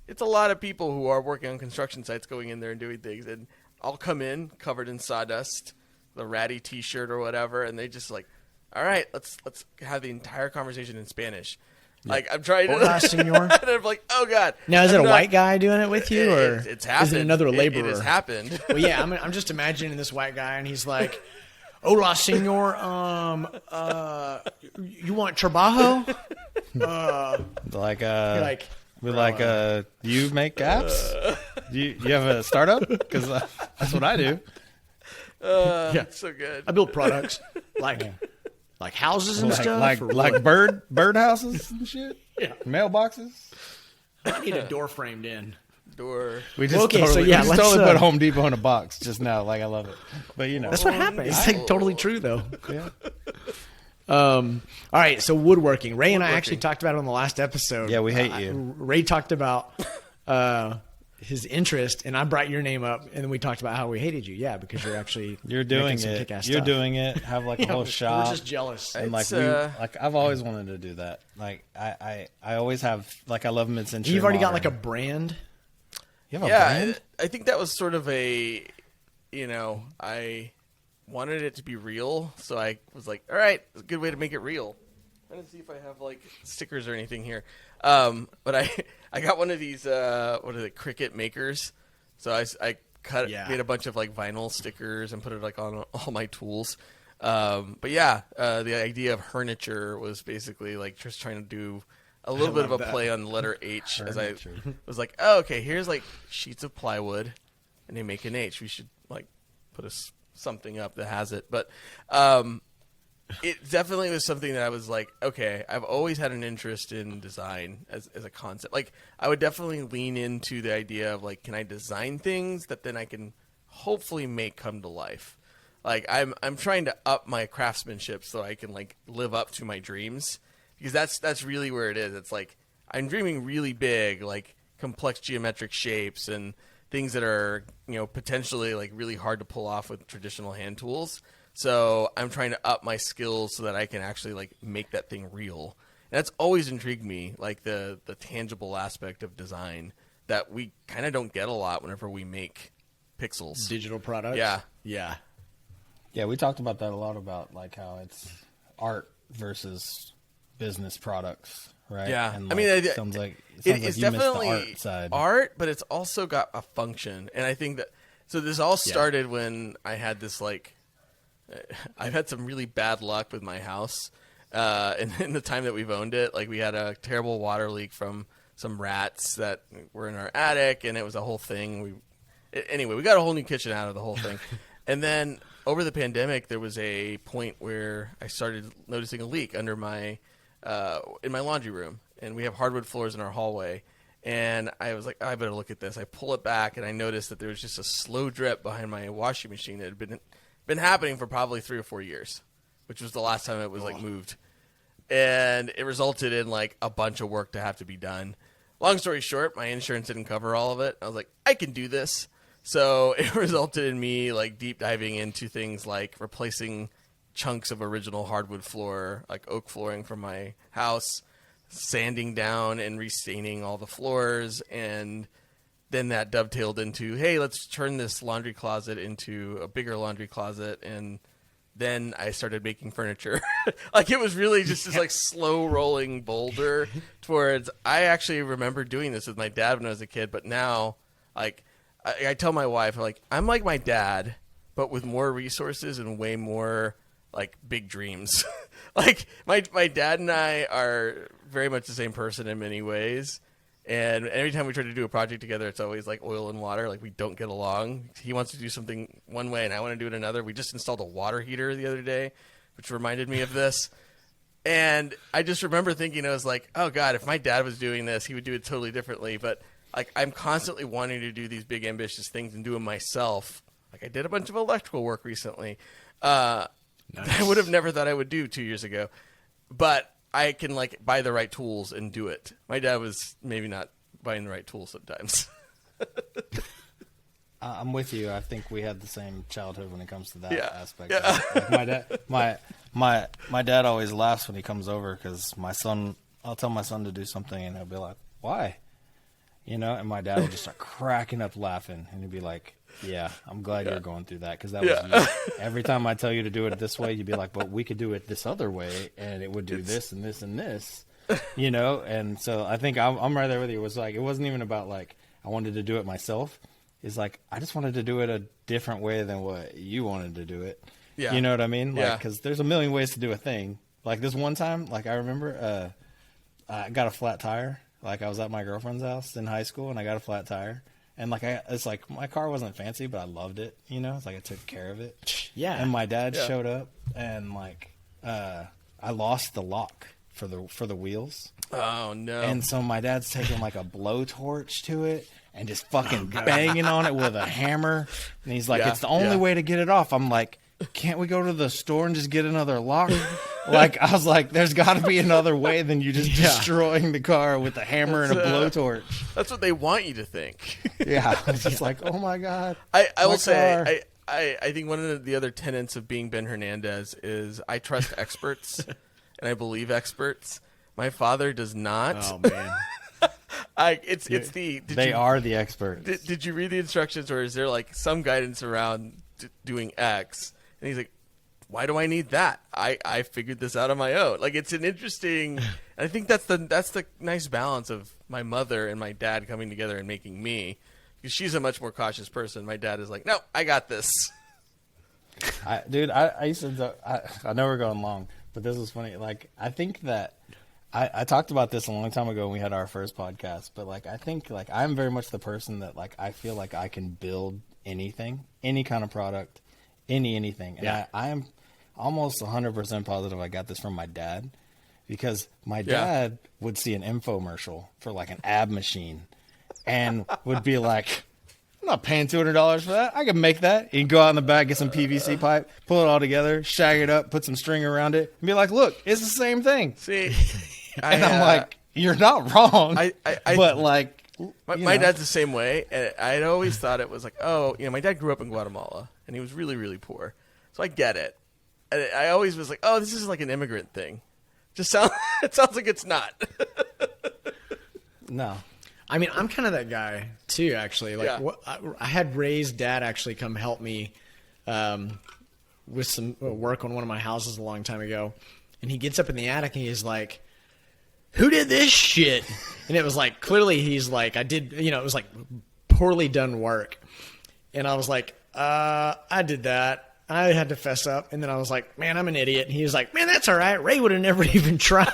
it's a lot of people who are working on construction sites going in there and doing things, and I'll come in covered in sawdust, the ratty T-shirt or whatever, and they just like, all right, let's have the entire conversation in Spanish. Like, I'm trying to... Hola, senor. And I'm like, oh, God. Now, is it a white guy doing it with you, or it's happened. Is it another laborer? It has happened. Well, yeah, I'm just imagining this white guy, and he's like, hola, senor. You want trabajo? You make apps? You have a startup? Because that's what I do. So good. I build products like houses and stuff, like bird houses and shit. Yeah, mailboxes. I need a door framed in. Door. We just totally put Home Depot in a box just now. Like, I love it, but that's what happened. It's like totally true though. Yeah. All right, so woodworking. Ray and I actually talked about it on the last episode. Yeah, we hate you. Ray talked about his interest, and I brought your name up, and then we talked about how we hated you. Yeah, because you're doing it. You're doing it. Have like a whole shop. We're just jealous. And like I've always wanted to do that. Like I always have. Like I love mid-century. You've already got like a brand. You have a brand? I think that was sort of I wanted it to be real, so I was like, all right, it's a good way to make it real. I'm gonna see if I have like stickers or anything here. But I got one of these what are they, Cricut makers. So I made a bunch of like vinyl stickers and put it like on all my tools. But the idea of Hernandez was basically like just trying to do a little bit of a play on the letter H, as I was like, oh, okay, here's like sheets of plywood and they make an H. We should like put something up that has it. But it definitely was something that I was like, okay, I've always had an interest in design as a concept. Like, I would definitely lean into the idea of like, can I design things that then I can hopefully make come to life? Like, I'm trying to up my craftsmanship so I can like live up to my dreams, because that's really where it is. It's like I'm dreaming really big, like complex geometric shapes and things that are, potentially like really hard to pull off with traditional hand tools. So I'm trying to up my skills so that I can actually like make that thing real. And that's always intrigued me, like the tangible aspect of design that we kind of don't get a lot whenever we make pixels. Digital products. Yeah. Yeah, we talked about that a lot, about like how it's art versus business products, right? Yeah. And, I mean, it sounds like it's you missed definitely the art side. art, but it's also got a function. And I think that, so this all started when I had this like, I've had some really bad luck with my house. In the time that we've owned it, like we had a terrible water leak from some rats that were in our attic, and it was a whole thing. Anyway, we got a whole new kitchen out of the whole thing. And then over the pandemic, there was a point where I started noticing a leak under my in my laundry room, and we have hardwood floors in our hallway. And I was like, I better look at this. I pull it back, and I noticed that there was just a slow drip behind my washing machine that had been happening for probably 3 or 4 years, which was the last time it was like moved. And it resulted in like a bunch of work to have to be done. Long story short, my insurance didn't cover all of it. I was like, I can do this. So it resulted in me like deep diving into things like replacing chunks of original hardwood floor, like oak flooring from my house, sanding down and restaining all the floors. And then that dovetailed into, hey, let's turn this laundry closet into a bigger laundry closet. And then I started making furniture. Like, it was really just this like slow rolling boulder towards, I actually remember doing this with my dad when I was a kid, but now like I tell my wife, like, I'm like my dad, but with more resources and way more like big dreams. Like my dad and I are very much the same person in many ways. And every time we try to do a project together, it's always like oil and water. Like, we don't get along. He wants to do something one way, and I want to do it another. We just installed a water heater the other day, which reminded me of this. And I just remember thinking, I was like, oh, God, if my dad was doing this, he would do it totally differently. But, like, I'm constantly wanting to do these big, ambitious things and do them myself. Like, I did a bunch of electrical work recently. Nice. I would have never thought I would do 2 years ago. But I can like buy the right tools and do it. My dad was maybe not buying the right tools sometimes. I'm with you. I think we had the same childhood when it comes to that aspect. Yeah. Like my dad always laughs when he comes over, because I'll tell my son to do something, and he'll be like, "Why?" And my dad will just start cracking up laughing, and he'd be like, "Yeah, I'm glad you're going through that, because that was you. Every time I tell you to do it this way, you'd be like, but we could do it this other way, and it would do this and this and this." And so I think I'm right there with you. It was like, it wasn't even about like I wanted to do it myself. It's like I just wanted to do it a different way than what you wanted to do it. Yeah. You know what I mean? Like, Yeah. because there's a million ways to do a thing. Like this one time, like I remember I got a flat tire. Like, I was at my girlfriend's house in high school, and I got a flat tire. And like it's like my car wasn't fancy, but I loved it. It's like I took care of it. Yeah. And my dad showed up, and like I lost the lock for the wheels. Oh no! And so my dad's taking like a blowtorch to it and just fucking banging on it with a hammer. And he's like, "It's the only way to get it off." I'm like, "Can't we go to the store and just get another lock?" Like, I was like, there's got to be another way than you just destroying the car with a hammer and a blowtorch. That's what they want you to think. Yeah, I was just like, oh my God. I will say, I think one of the other tenets of being Ben Hernandez is I trust experts and I believe experts. My father does not. Oh man. They are the experts. Did you read the instructions, or is there like some guidance around doing X? And he's like, why do I need that? I figured this out on my own. Like, it's an interesting. I think that's the nice balance of my mother and my dad coming together and making me, because she's a much more cautious person. My dad is like, no, I got this. I used to. I know we're going long, but this was funny. Like, I think that I talked about this a long time ago when we had our first podcast, but like I think like I'm very much the person that like I feel like I can build anything, any kind of product, anything. And I am almost 100% positive I got this from my dad, because my dad would see an infomercial for like an ab machine and would be like, I'm not paying $200 for that. I can make that. He'd go out in the back, get some PVC pipe, pull it all together, shag it up, put some string around it, and be like, look, it's the same thing. See, And I'm like, you're not wrong. But like, my dad's the same way. And I'd always thought it was like, oh, my dad grew up in Guatemala, and he was really, really poor. So I get it. And I always was like, oh, this is like an immigrant thing. It sounds like it's not. no. I mean, I'm kind of that guy too, actually. Like, I had Ray's dad actually come help me with some work on one of my houses a long time ago, and he gets up in the attic and he's like, "Who did this shit?" And it was like, clearly he's like, I did, it was like poorly done work, and I was like, I did that. I had to fess up, and then I was like, man, I'm an idiot. And he was like, man, that's all right. Ray would have never even tried.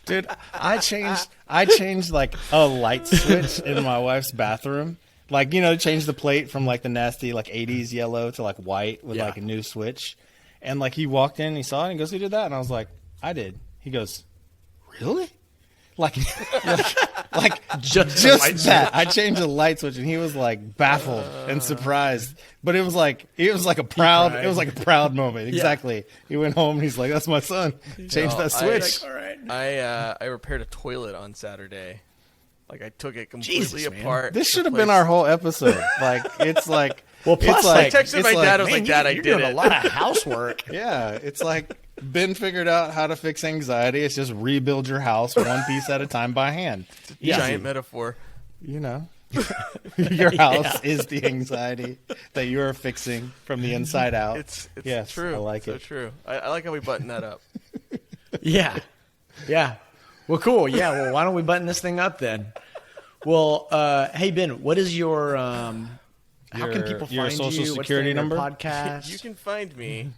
Dude, I changed like a light switch in my wife's bathroom. Like, change the plate from like the nasty like 80s yellow to like white with like a new switch. And like he walked in, he saw it, and he goes, "Who did that?" And I was like, "I did." He goes, "Really?" Like just that. I changed the light switch, and he was like baffled and surprised. But it was like a proud moment. Exactly. He went home and he's like, "That's my son. Changed that switch." All right. I repaired a toilet on Saturday. Like, I took it completely apart. This should have been our whole episode. Like, it's like, well, plus, it's I like, texted my dad. I was man, like, "Dad, I you're did doing it." a lot of housework. yeah, it's like Ben figured out how to fix anxiety. It's just rebuild your house one piece at a time by hand. It's a giant metaphor. Your house is the anxiety that you are fixing from the inside out. It's true. I like it. So true. I like how we button that up. Yeah. Well, cool. Yeah. Well, why don't we button this thing up then? Well, hey Ben, what is your how can people find your social you? security number? Podcast. You can find me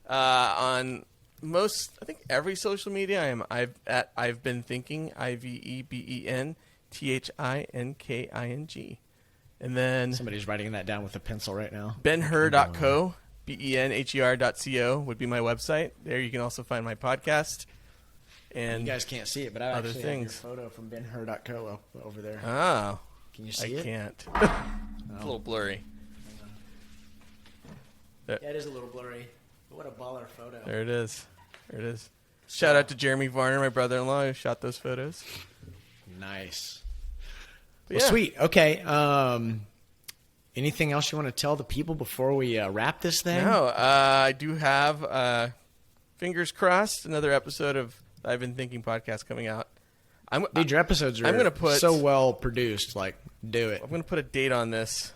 on most, I think every social media. I've been thinking, IVEBEN THINKING, and then Somebody's writing that down with a pencil right now. benher.co, BENHER.co would be my website. There you can also find my podcast. And You guys can't see it, but I other actually things. have your photo from benher.co over there. Oh, Can you see I it? can't. It's a little blurry. Yeah, it is a little blurry. But what a baller photo. There it is. Shout out to Jeremy Varner, my brother-in-law, who shot those photos. Nice. But Well, sweet. Okay. Anything else you want to tell the people before we wrap this thing? No, I do have, fingers crossed, another episode of I've Been Thinking podcast coming out. Dude, your episodes I'm are gonna put- so well produced. Like, do it. I'm going to put a date on this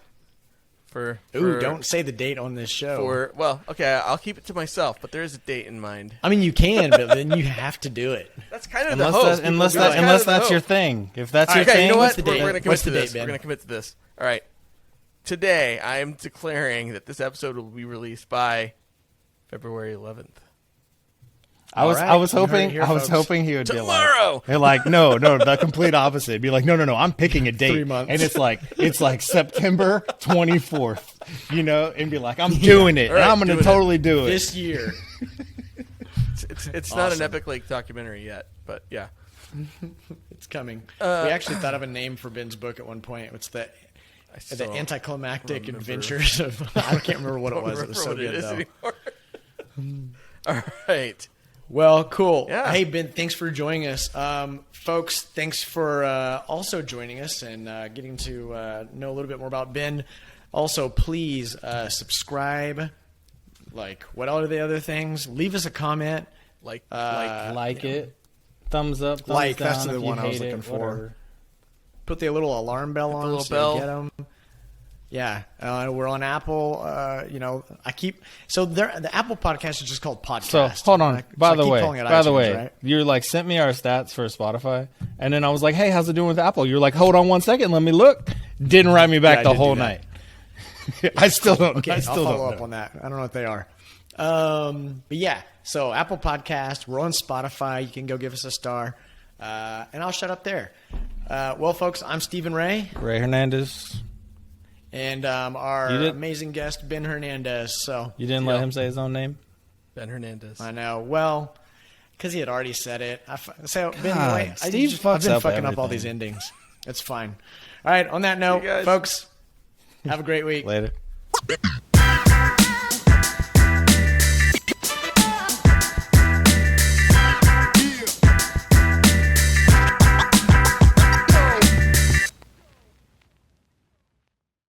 for Don't say the date on this show. Okay, I'll keep it to myself, but there is a date in mind. I mean, you can, but then you have to do it. That's kind of the hope. Unless that's your thing. If that's your Okay, thing, you know what? What's the date? We're going to What's commit to the date, this. Ben? We're going to commit to this. All right. Today, I am declaring that this episode will be released by February 11th. I was You heard it here, folks. hoping he would Tomorrow! be like, no, the complete opposite. Be like, no, I'm picking a date. 3 months. And it's like September 24th, and be like, I'm doing it. All right, and I'm going to totally do it. This year. It's not an Epic Lake documentary yet, but yeah. It's coming. We actually thought of a name for Ben's book at one point. It's the still anticlimactic remember. adventures of. I can't remember what it was. It was so Remember good what though. it is anymore. All right. Well, cool. Yeah. Hey, Ben, thanks for joining us. Folks, thanks for also joining us and getting to know a little bit more about Ben. Also, please subscribe. Like, what are the other things? Leave us a comment. Like it. Thumbs up, thumbs Like, down that's the if you one I was hate it, looking for. whatever. Put the little alarm bell on little so bell. you get them. Yeah, we're on Apple. The Apple podcast is just called podcast. So hold on. By the way, right? you're like sent me our stats for Spotify, and then I was like, "Hey, how's it doing with Apple?" You're like, "Hold on 1 second, let me look." Didn't write me back Yeah, I the did whole do that. night. I still don't. Okay, I still I'll follow don't up know. on that. I don't know what they are. But yeah, so Apple Podcast, we're on Spotify. You can go give us a star. And I'll shut up there. Well, folks, I'm Stephen Ray. Ray Hernandez. And our amazing guest, Ben Hernandez. So You didn't let him say his own name? Ben Hernandez. I know. Well, because he had already said it. Steve fucks I've been up fucking up all everything. these endings. It's fine. All right, on that note, guys. folks, have a great week. Later.